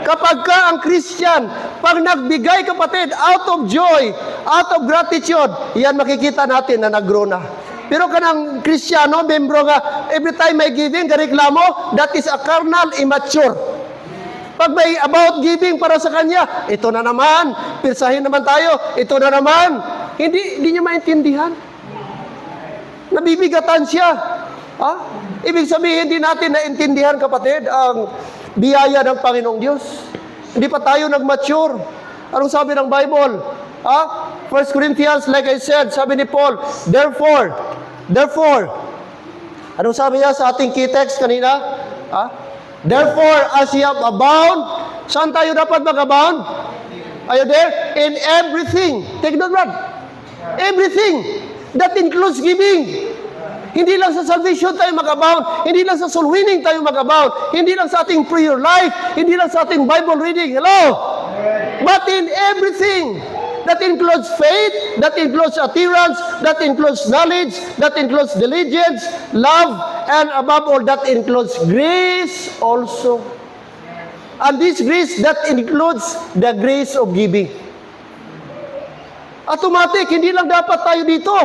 Speaker 1: Kapag ka ang Christian, pag nagbigay, kapatid, out of joy, out of gratitude, yan makikita natin na nag-grow na. Pero kanang Kristiyano, membro nga, every time may giving, reklamo, that is a carnal, immature. Pag may about giving para sa kanya, ito na naman, pirsahin naman tayo, ito na naman. Hindi niya maintindihan. Nabibigatan siya. Ibig sabihin, hindi natin naintindihan, kapatid, ang biyaya ng Panginoong Diyos. Hindi pa tayo nag-mature. Anong sabi ng Bible? 1 Corinthians, like I said, sabi ni Paul, Therefore, anong sabi niya sa ating key text kanina? Therefore, as ye have abound, saan tayo dapat mag-abound? Are you there? In everything. Take note, Brad. Everything. That includes giving. Hindi lang sa salvation tayo mag-abound. Hindi lang sa soul winning tayo mag-abound. Hindi lang sa ating prayer life. Hindi lang sa ating Bible reading. Hello? But in everything. That includes faith, that includes adherence, that includes knowledge, that includes diligence, love, and above all, that includes grace also. And this grace, that includes the grace of giving. Automatic, hindi lang dapat tayo dito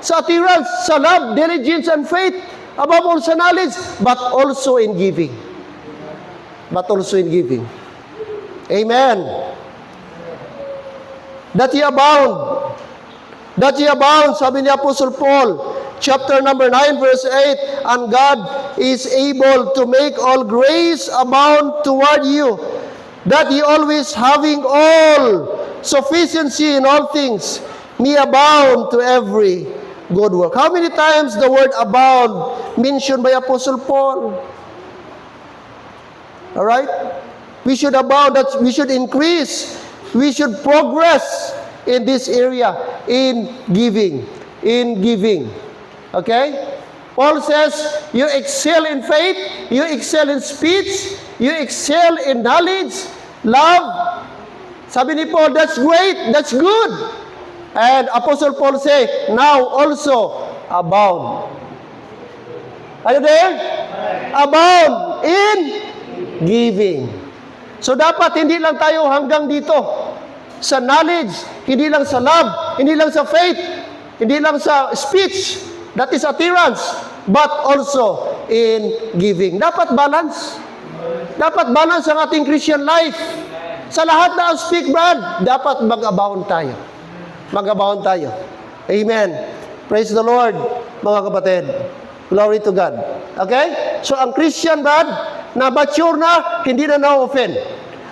Speaker 1: sa adherence, sa love, diligence, and faith, above all sa knowledge, but also in giving. But also in giving. Amen. That ye abound. That ye abound, sabi ni Apostle Paul, chapter number 9, verse 8, and God is able to make all grace abound toward you, that ye always having all sufficiency in all things, may abound to every good work. How many times the word abound mentioned by Apostle Paul? All right? We should abound, that we should increase, we should progress in this area, in giving. In giving. Okay? Paul says, you excel in faith, you excel in speech, you excel in knowledge, love. Sabi ni Paul, that's great, that's good. And Apostle Paul say, now also abound. Are you there? Abound in giving. So dapat hindi lang tayo hanggang dito sa knowledge, hindi lang sa love, hindi lang sa faith, hindi lang sa speech, that is utterance, but also in giving. Dapat balance. Dapat balance ang ating Christian life. Sa lahat na speak, Brad, dapat mag-abound tayo. Mag-abound tayo. Amen. Praise the Lord, mga kapatid. Glory to God. Okay? So, ang Christian, Brad, na mature na, hindi na na-offend.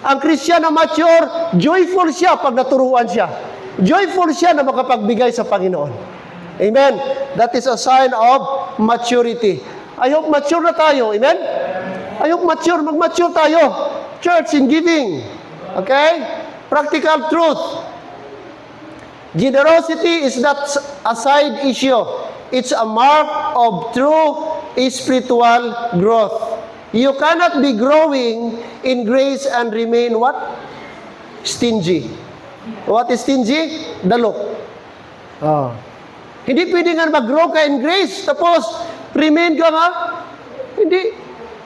Speaker 1: Ang Christian na mature, joyful siya pag naturuan siya. Joyful siya na makapagbigay sa Panginoon. Amen? That is a sign of maturity. I hope mature na tayo. Amen? I hope mature, mag-mature tayo. Church in giving. Okay? Practical truth. Generosity is not a side issue. It's a mark of true spiritual growth. You cannot be growing in grace and remain what? Stingy. What is stingy? Dalok. Oh. Hindi pwede nga mag-grow ka in grace, tapos remain ka nga. Hindi.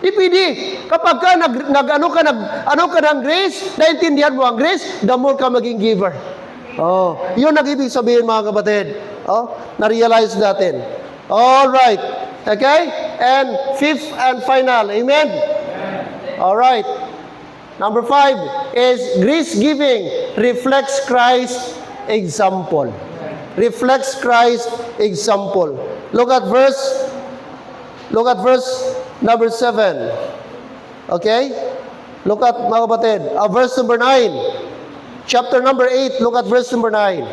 Speaker 1: Hindi pwede. Kapag ka nag-ano ka ng grace, naintindihan mo ang grace, the more ka maging giver. Oh, yun nag-ibig sabihin, mga kapatid. Oh, na-realize natin. All right. Okay? And fifth and final. Amen? All right. Number 5 is grace giving reflects Christ's example. Reflects Christ's example. Look at verse number 7. Okay? Look at, mga kapatid, verse number 9. Chapter number 8, look at verse number 9.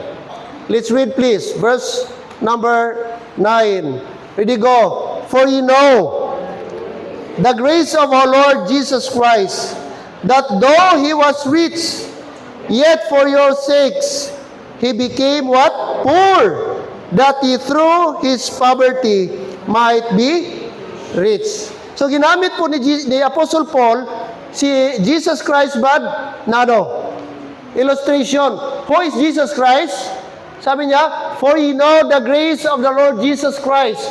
Speaker 1: Let's read, please. Verse number 9. Ready, go. For you know the grace of our Lord Jesus Christ, that though He was rich, yet for your sakes He became what? Poor, that He through His poverty might be rich. So ginamit po ni Apostle Paul si Jesus Christ, bad? Nano? Illustration. Who is Jesus Christ? Sabi niya, for you know the grace of the Lord Jesus Christ.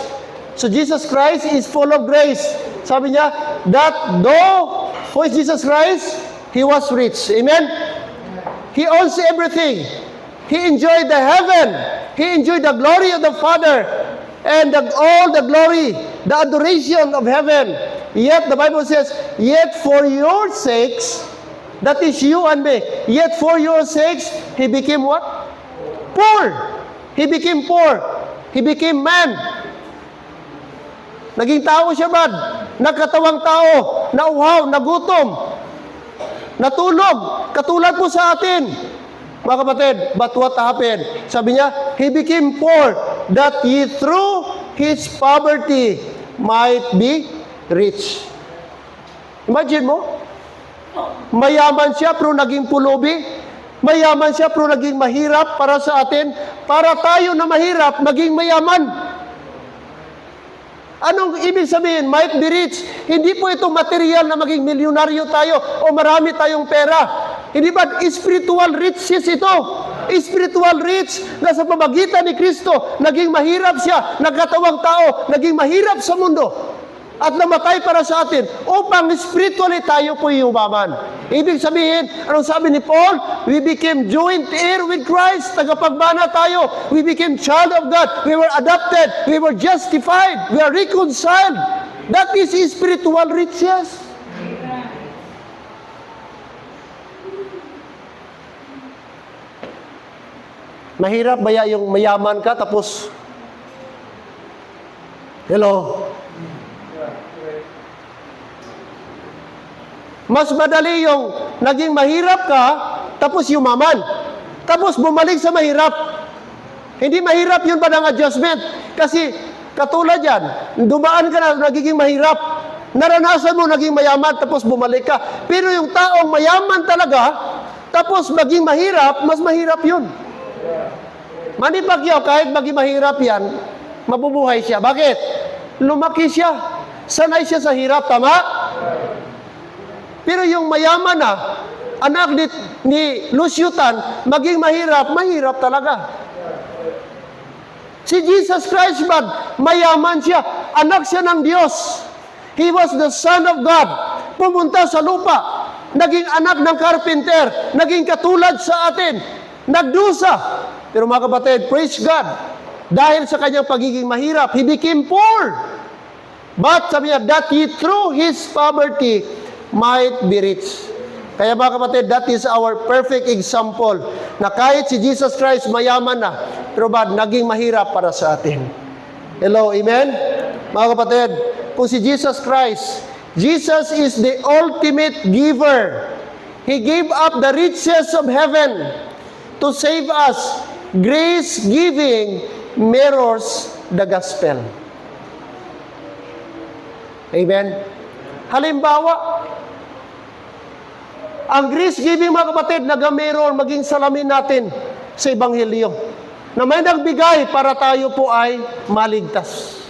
Speaker 1: So Jesus Christ is full of grace. Sabi niya, that though, who is Jesus Christ? He was rich. Amen? He owns everything. He enjoyed the heaven. He enjoyed the glory of the Father. And all the glory, the adoration of heaven. Yet, the Bible says, yet for your sakes, that is you and me. Yet for your sakes, He became what? Poor. He became poor. He became man. Naging tao siya, Brad. Nagkatawang tao. Nauhaw, nagutom. Natulog. Katulad po sa atin. Mga kapatid, but what happened? Sabi niya, He became poor, that He through His poverty might be rich. Imagine mo, mayaman siya pero naging pulubi. Mayaman siya pero naging mahirap para sa atin. Para tayo na mahirap, maging mayaman. Anong ibig sabihin? Might be rich. Hindi po ito material na maging milyonaryo tayo o marami tayong pera. Hindi ba spiritual riches ito? Spiritual rich na sa pamagitan ni Kristo, naging mahirap siya, nagkatawang tao, naging mahirap sa mundo. At namatay para sa atin upang spiritually tayo po yumaman. Ibig sabihin, anong sabi ni Paul? We became joint heir with Christ. Tagapagmana tayo. We became child of God. We were adopted. We were justified. We are reconciled. That is spiritual riches. Mahirap ba yung mayaman ka tapos Hello? Mas madali yung naging mahirap ka, tapos yumaman. Tapos bumalik sa mahirap. Hindi mahirap yun pa ng adjustment. Kasi katulad yan, dumaan ka na, nagiging mahirap. Naranasan mo, naging mayaman, tapos bumalik ka. Pero yung taong mayaman talaga, tapos maging mahirap, mas mahirap yun. Manny Pacquiao, kahit maging mahirap yan, mabubuhay siya. Bakit? Lumaki siya. Sanay siya sa hirap, tama? Pero yung mayaman na, anak ni Lucio Tan, maging mahirap, mahirap talaga. Si Jesus Christ man, mayaman siya. Anak siya ng Diyos. He was the Son of God. Pumunta sa lupa. Naging anak ng carpenter. Naging katulad sa atin. Nagdusa. Pero mga kapatid, praise God. Dahil sa kanyang pagiging mahirap, He became poor. But sabi niya, that He through His poverty might be rich. Kaya mga kapatid, that is our perfect example na kahit si Jesus Christ mayaman na, pero ba, naging mahirap para sa atin. Hello, amen? Mga kapatid, kung si Jesus Christ, Jesus is the ultimate giver. He gave up the riches of heaven to save us. Grace giving mirrors the gospel. Amen? Halimbawa, ang grace giving mga kapatid, nag-mirror maging salamin natin sa Ebanghelyo. Na may nagbigay para tayo po ay maligtas.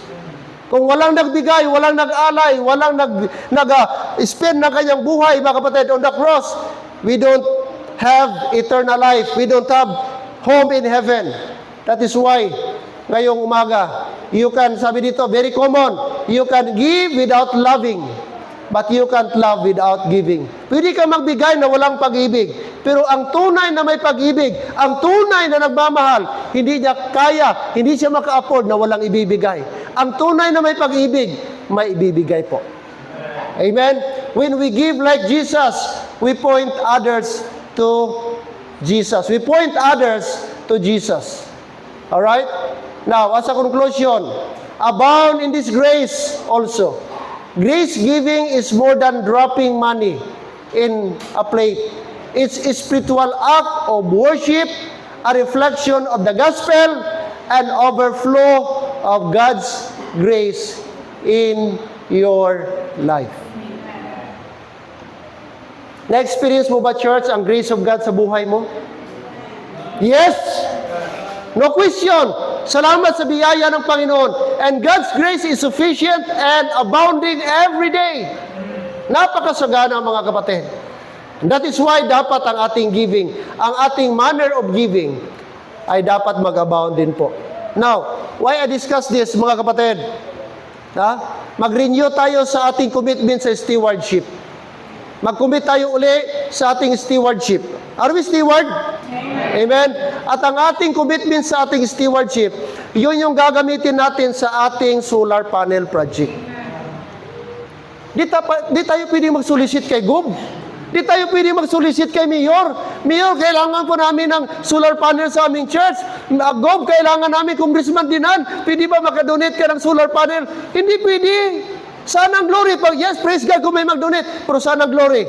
Speaker 1: Kung walang nagbigay, walang nag-alay, walang nag-spend ng kanyang buhay, mga kapatid, on the cross, we don't have eternal life. We don't have home in heaven. That is why, ngayong umaga, you can, sabi dito, very common, you can give without loving, but you can't love without giving. Pwede ka magbigay na walang pag-ibig, pero ang tunay na may pag-ibig, ang tunay na nagmamahal, hindi niya kaya, hindi siya maka-afford na walang ibibigay. Ang tunay na may pag-ibig, may ibibigay po. Amen? When we give like Jesus, we point others to Jesus. We point others to Jesus. Alright? Now, as a conclusion, abound in this grace also. Grace giving is more than dropping money in a plate. It's a spiritual act of worship, a reflection of the gospel, an overflow of God's grace in your life. Na-experience mo ba, church, ang grace of God sa buhay mo? Yes! No question. Salamat sa biyaya ng Panginoon. And God's grace is sufficient and abounding every day. Napakasagana, mga kapatid. And that is why dapat ang ating giving, ang ating manner of giving, ay dapat mag-abound din po. Now, why I discuss this, mga kapatid? Mag-renew tayo sa ating commitment sa stewardship. Mag-commit tayo uli sa ating stewardship. Are we steward? Amen. At ang ating commitment sa ating stewardship, yun yung gagamitin natin sa ating solar panel project. Di tayo pwedeng mag-solicit kay Gob. Di tayo pwedeng mag-solicit kay Mayor. Mayor, kailangan po namin ng solar panel sa aming church. Gob, kailangan namin Congressman Dinan. Pwede ba makadonate ka ng solar panel? Hindi pwede. Saan ang glory? Yes, praise God kung may mag-donate. Pero saan ang glory?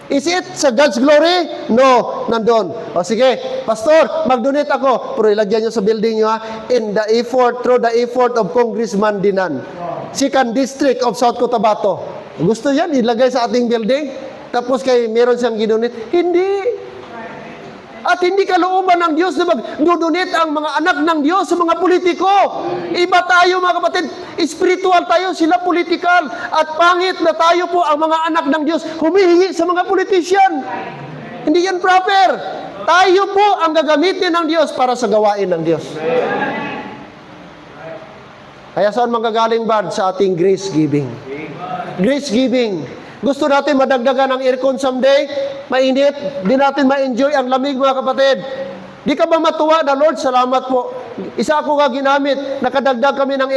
Speaker 1: Is it sa God's glory? No, nandun. O sige, Pastor, mag-donate ako. Pero ilagyan nyo sa building nyo, in the effort, through the effort of Congressman Dinan. Second District of South Cotabato. Gusto yan, ilagay sa ating building. Tapos meron siyang gidonate. Hindi. At hindi kalooban ng Diyos na mag-donate ang mga anak ng Diyos sa mga politiko. Iba tayo, mga kapatid. Spiritual tayo, sila political. At pangit na tayo po ang mga anak ng Diyos humihingi sa mga politician. Hindi yan proper. Tayo po ang gagamitin ng Diyos para sa gawain ng Diyos. Kaya saan manggagaling ba sa ating grace giving? Grace giving. Gusto natin madagdagan ang aircon someday, mainit, di natin ma-enjoy ang lamig, mga kapatid. Di ka ba matuwa na, Lord, salamat po. Isa ako nga ginamit, nakadagdag kami ng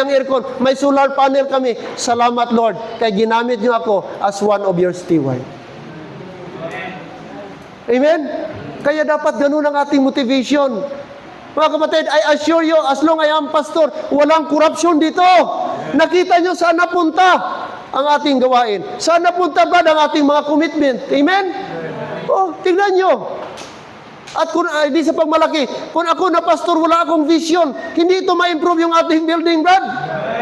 Speaker 1: aircon, may solar panel kami. Salamat, Lord, kaya ginamit niyo ako as one of your steward. Amen? Kaya dapat ganun ang ating motivation. Mga kapatid, I assure you, as long I am pastor, walang corruption dito. Nakita nyo saan napunta ang ating gawain. Saan napunta ba ang ating mga commitment? Amen? Oh, tingnan nyo. At kung hindi sa pagmalaki, kung ako na pastor, wala akong vision, hindi ito ma-improve yung ating building, Brad.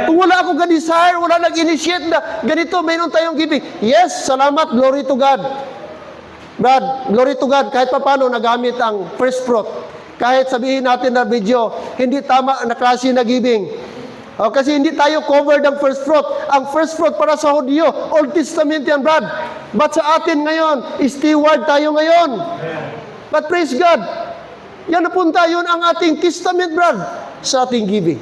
Speaker 1: Kung wala akong desire, wala nag-initiate na ganito, mayroon tayong giving. Yes, salamat, glory to God. Brad, glory to God, kahit pa paano nagamit ang first fruit. Kahit sabihin natin na video, hindi tama na klase na giving. O, kasi hindi tayo covered ng first fruit. Ang first fruit para sa Hudyo, Old Testament yan, Brad. But sa atin ngayon, steward tayo ngayon. But praise God, yan napunta yun ang ating testament, Brad, sa ating giving.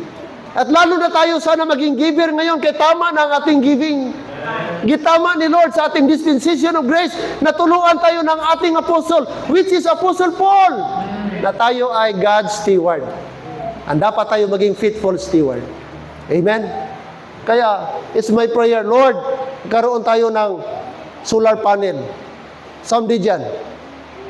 Speaker 1: At lalo na tayo sana maging giver ngayon, kaya tama na ang ating giving. Gitama ni Lord sa ating dispensation of grace, natulungan tayo ng ating apostle, which is Apostle Paul, na tayo ay God's steward. And dapat tayo maging faithful steward. Amen? Kaya, it's my prayer, Lord, karoon tayo ng solar panel. Someday dyan.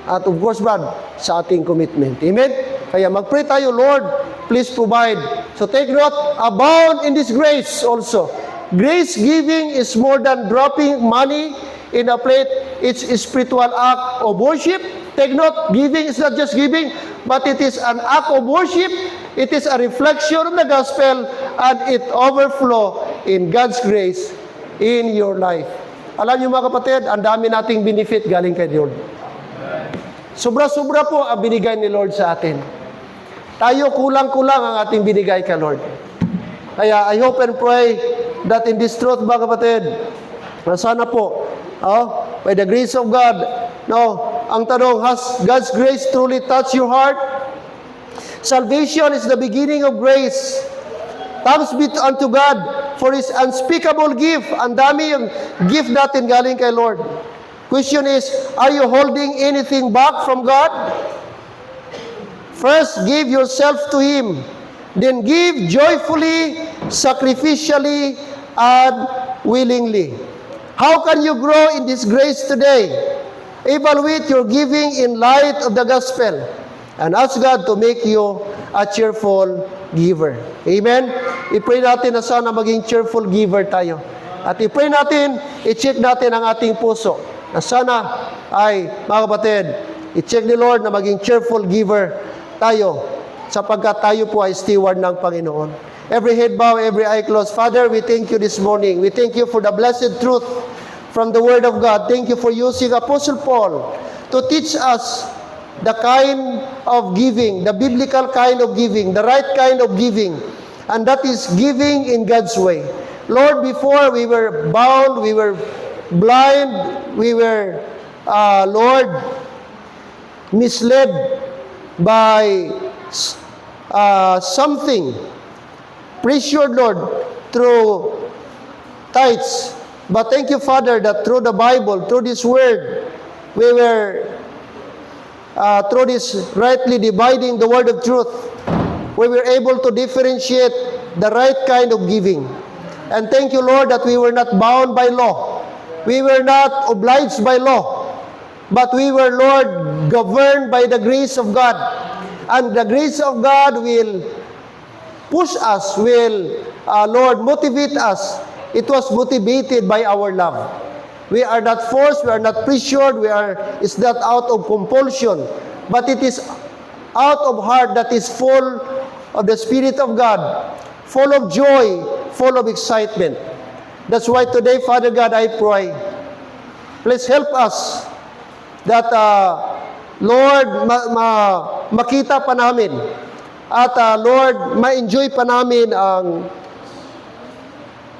Speaker 1: At of course, Brad, sa ating commitment. Amen? Kaya mag-pray tayo, Lord, please provide. So take note, abound in this grace also. Grace giving is more than dropping money in a plate. It's a spiritual act of worship. Take note, giving is not just giving, but it is an act of worship. It is a reflection of the gospel, and it overflow in God's grace in your life. Alam niyo mga kapatid, ang dami nating benefit galing kay Lord. Sobra-sobra po ang binigay ni Lord sa atin. Tayo kulang-kulang ang ating binigay kay Lord. Kaya I hope and pray that in this truth, mga kapatid, na sana po, by the grace of God, ang tanong, has God's grace truly touched your heart? Salvation is the beginning of grace. Thanks be unto God for His unspeakable gift. Ang dami yung gift natin galing kay Lord. Question is, are you holding anything back from God? First, give yourself to Him. Then give joyfully, sacrificially, and willingly. How can you grow in this grace today? Evaluate your giving in light of the gospel and ask God to make you a cheerful giver. Amen? I-pray natin na sana maging cheerful giver tayo. At i-pray natin, i-check natin ang ating puso. Na sana ay, mga kapatid, i-check ni Lord na maging cheerful giver tayo sapagkat tayo po ay steward ng Panginoon. Every head bow, every eye closed. Father, we thank you this morning. We thank you for the blessed truth from the Word of God. Thank you for using Apostle Paul to teach us the kind of giving, the biblical kind of giving, the right kind of giving, and that is giving in God's way. Lord, before we were bound, we were blind, we were, Lord, misled by something pressured, Lord, through tithes. But thank you, Father, that through the Bible, through this Word, we were, through this rightly dividing the Word of truth, we were able to differentiate the right kind of giving. And thank you, Lord, that we were not bound by law. We were not obliged by law, but we were, Lord, governed by the grace of God. And the grace of God will push us, will, Lord, motivate us. It was motivated by our love. We are not forced, we are not pressured, it's not out of compulsion, but it is out of heart that is full of the Spirit of God, full of joy, full of excitement. That's why today, Father God, I pray, please help us that, Lord, makita pa namin at, Lord, ma-enjoy pa namin ang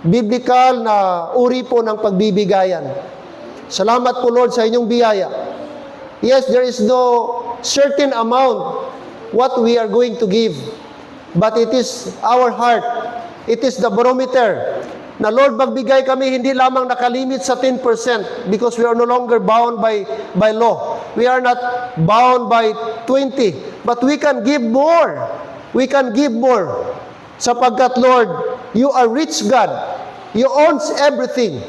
Speaker 1: biblical na uri po ng pagbibigayan. Salamat po, Lord, sa inyong biyaya. Yes, there is no certain amount what we are going to give, but it is our heart. It is the barometer na, Lord, magbigay kami hindi lamang nakalimit sa 10% because we are no longer bound by law. We are not bound by 20, but we can give more. We can give more. Sapagkat, Lord, you are rich God. You owns everything.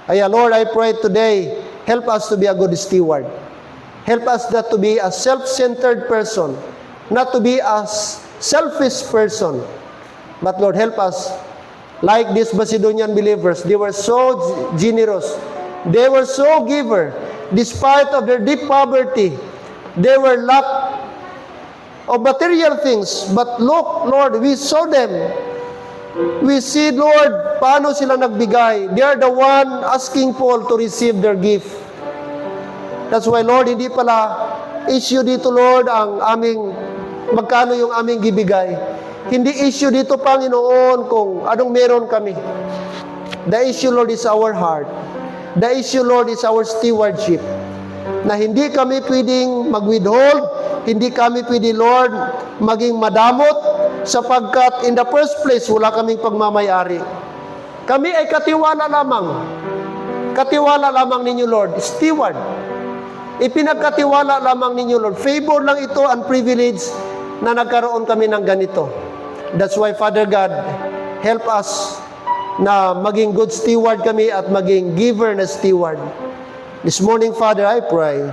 Speaker 1: Kaya, Lord, I pray today, help us to be a good steward. Help us not to be a self-centered person, not to be a selfish person. But Lord, help us. Like these Macedonian believers, they were so generous. They were so giver. Despite of their deep poverty, they were lack of material things. But look, Lord, we saw them. We see, Lord, paano sila nagbigay. They are the one asking Paul to receive their gift. That's why, Lord, hindi pala issue dito, Lord, ang aming, magkano yung aming gibigay. Hindi issue dito, Panginoon, kung anong meron kami. The issue, Lord, is our heart. The issue, Lord, is our stewardship. Na hindi kami pwedeng mag-withhold, hindi kami pwede, Lord, maging madamot, sapagkat in the first place, wala kaming pagmamayari. Kami ay katiwala lamang. Katiwala lamang ninyo, Lord. Steward. Ipinagkatiwala lamang ninyo, Lord. Favor lang ito and privilege na nagkaroon kami ng ganito. That's why, Father God, help us na maging good steward kami at maging giver na steward. This morning, Father, I pray,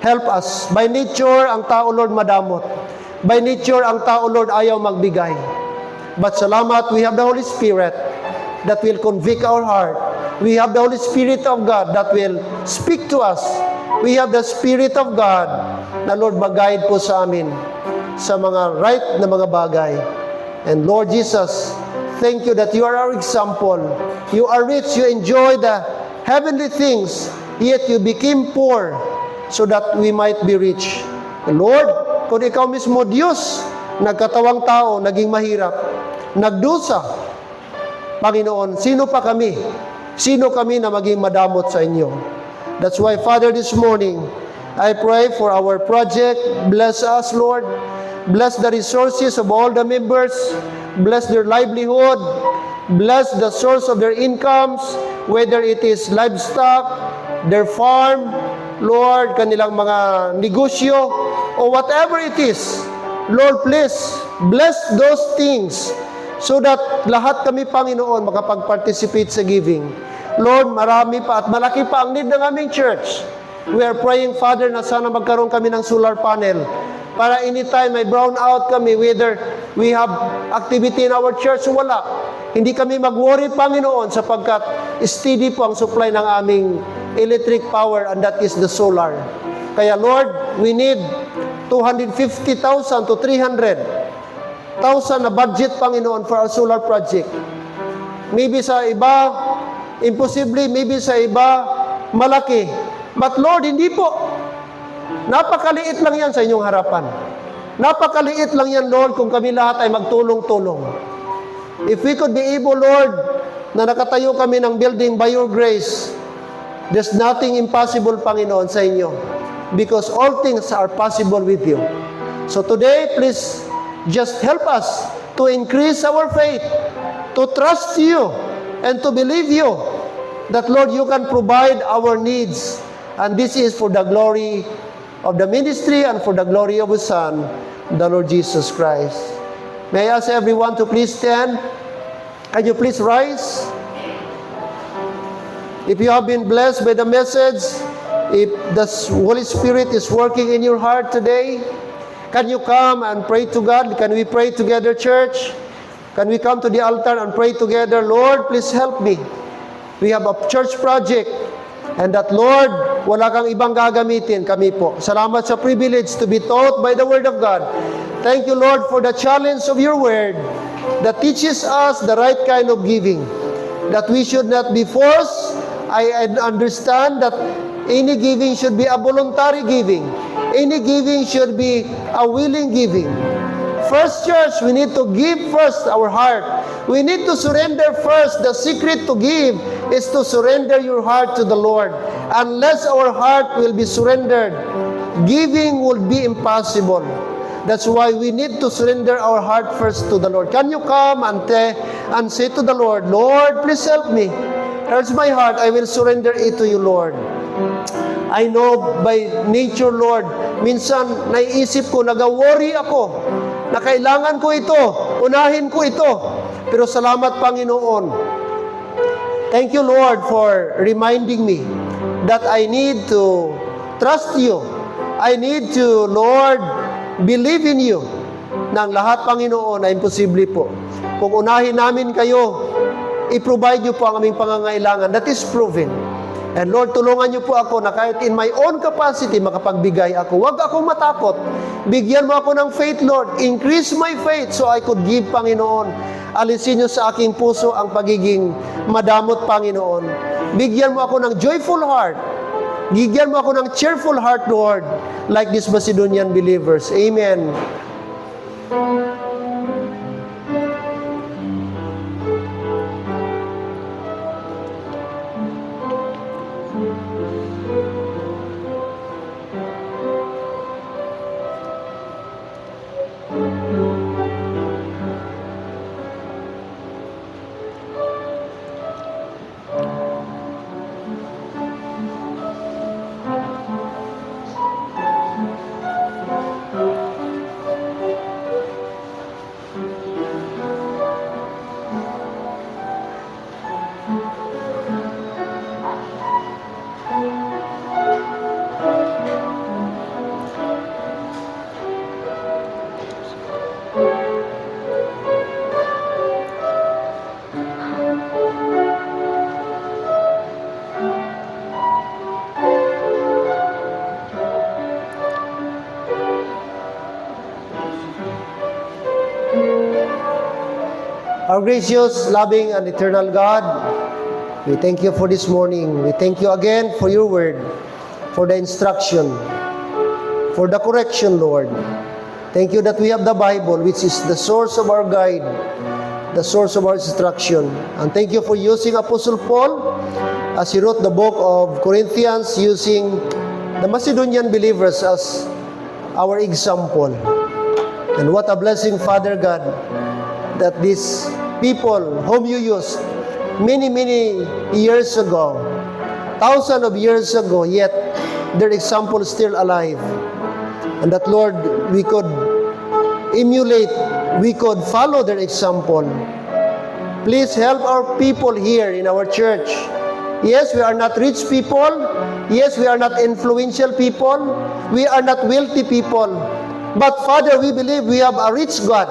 Speaker 1: help us. By nature, ang tao, Lord, madamot. By nature, ang tao, Lord, ayaw magbigay. But salamat, we have the Holy Spirit that will convict our heart. We have the Holy Spirit of God that will speak to us. We have the Spirit of God na, Lord, mag-guide po sa amin sa mga right na mga bagay. And Lord Jesus, thank you that you are our example. You are rich, you enjoy the heavenly things, yet you became poor so that we might be rich. And Lord, kung ikaw mismo, Diyos, nagkatawang tao, naging mahirap, nagdusa, Panginoon, sino pa kami? Sino kami na maging madamot sa inyo? That's why, Father, this morning, I pray for our project. Bless us, Lord. Bless the resources of all the members. Bless their livelihood. Bless the source of their incomes, whether it is livestock, their farm, Lord, kanilang mga negosyo, or whatever it is. Lord, please, bless those things so that lahat kami, Panginoon, makapag-participate sa giving. Lord, marami pa at malaki pa ang need ng aming church. We are praying, Father, na sana magkaroon kami ng solar panel para anytime may brown out kami, whether we have activity in our church o wala, hindi kami mag-worry, Panginoon, sapagkat steady po ang supply ng aming electric power, and that is the solar. Kaya, Lord, we need 250,000 to 300,000 na budget, Panginoon, for our solar project. Maybe sa iba, imposible, maybe sa iba, malaki. But Lord, hindi po. Napakaliit lang yan sa inyong harapan. Napakaliit lang yan, Lord, kung kami lahat ay magtulong-tulong. If we could be able, Lord, na nakatayo kami ng building by your grace, there's nothing impossible, Panginoon, sa inyo. Because all things are possible with you. So today, please, just help us to increase our faith, to trust you, and to believe you that, Lord, you can provide our needs. And this is for the glory of the ministry and for the glory of His Son, the Lord Jesus Christ. May I ask everyone to please stand? Can you please rise? If you have been blessed by the message, if the Holy Spirit is working in your heart today, can you come and pray to God? Can we pray together, church? Can we come to the altar and pray together? Lord, please help me. We have a church project, and that, Lord, wala kang ibang gagamitin, kami po. Salamat sa privilege to be taught by the Word of God. Thank you, Lord, for the challenge of your Word that teaches us the right kind of giving, that we should not be forced. I understand that any giving should be a voluntary giving. Any giving should be a willing giving. First, church, we need to give first our heart. We need to surrender first. The secret to give is to surrender your heart to the Lord. Unless our heart will be surrendered, giving will be impossible. That's why we need to surrender our heart first to the Lord. Can you come and say to the Lord, Lord, please help me. Here's my heart. I will surrender it to you, Lord. I know by nature, Lord, minsan naiisip ko, nag-worry ako, na kailangan ko ito, unahin ko ito. Pero salamat, Panginoon. Thank you, Lord, for reminding me that I need to trust you. I need to, Lord, believe in you. na ang lahat, Panginoon, ay imposible po. Kung unahin namin kayo, i-provide niyo po ang aming pangangailangan. That is proven. And Lord, tulungan niyo po ako na kahit in my own capacity, makapagbigay ako. Huwag akong matakot. Bigyan mo ako ng faith, Lord. Increase my faith so I could give, Panginoon. Alisin niyo sa aking puso ang pagiging madamot, Panginoon. Bigyan mo ako ng joyful heart. Bigyan mo ako ng cheerful heart, Lord, like these Macedonian believers. Amen. Our gracious, loving, and eternal God, we thank you for this morning. We thank you again for your word, for the instruction, for the correction, Lord. Thank you that we have the Bible, which is the source of our guide, the source of our instruction. And thank you for using Apostle Paul as he wrote the book of Corinthians, using the Macedonian believers as our example. And what a blessing, Father God, that these people whom you used many years ago, thousands of years ago, yet their example is still alive. And that, Lord, we could emulate, we could follow their example. Please help our people here in our church. Yes, we are not rich people. Yes, we are not influential people. We are not wealthy people. But, Father, we believe we have a rich God.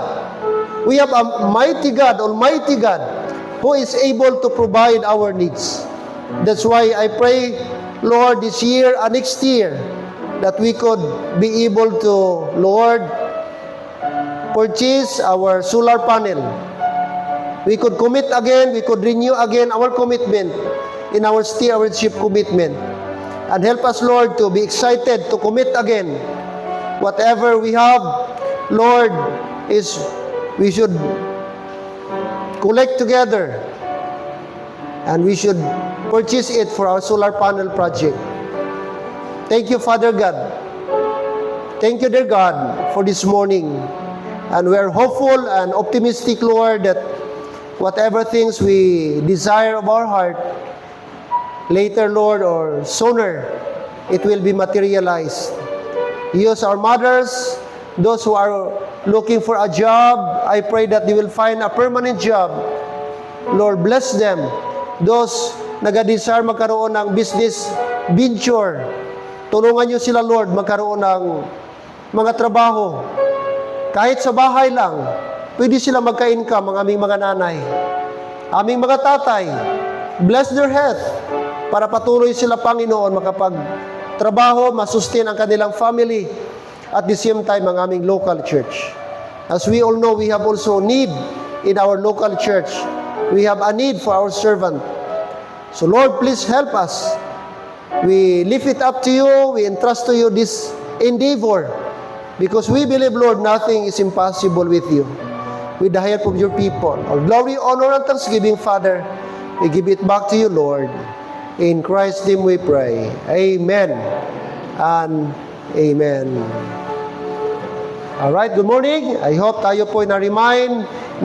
Speaker 1: We have a mighty God, Almighty God, who is able to provide our needs. That's why I pray, Lord, this year and next year, that we could be able to, Lord, purchase our solar panel. We could commit again, we could renew again our commitment in our stewardship commitment. And help us, Lord, to be excited to commit again. Whatever we have, Lord, is we should collect together and we should purchase it for our solar panel project. Thank you, Father God. Thank you, dear God, for this morning. And we are hopeful and optimistic, Lord, that whatever things we desire of our heart, later, Lord, or sooner, it will be materialized. Use our mothers, those who are looking for a job, I pray that they will find a permanent job. Lord, bless them. Those nag-desire magkaroon ng business venture, tulungan niyo sila, Lord, magkaroon ng mga trabaho. Kahit sa bahay lang, pwede sila magka-income, ang aming mga nanay, aming mga tatay. Bless their health para patuloy sila, Panginoon, makapagtrabaho, masustain ang kanilang family. At the same time, ang aming local church. As we all know, we have also need in our local church. We have a need for our servant. So, Lord, please help us. We lift it up to you. We entrust to you this endeavor. Because we believe, Lord, nothing is impossible with you. With the help of your people. Our glory, honor, and thanksgiving, Father, we give it back to you, Lord. In Christ's name we pray. Amen. And Amen. Alright, good morning. I hope tayo po na-remind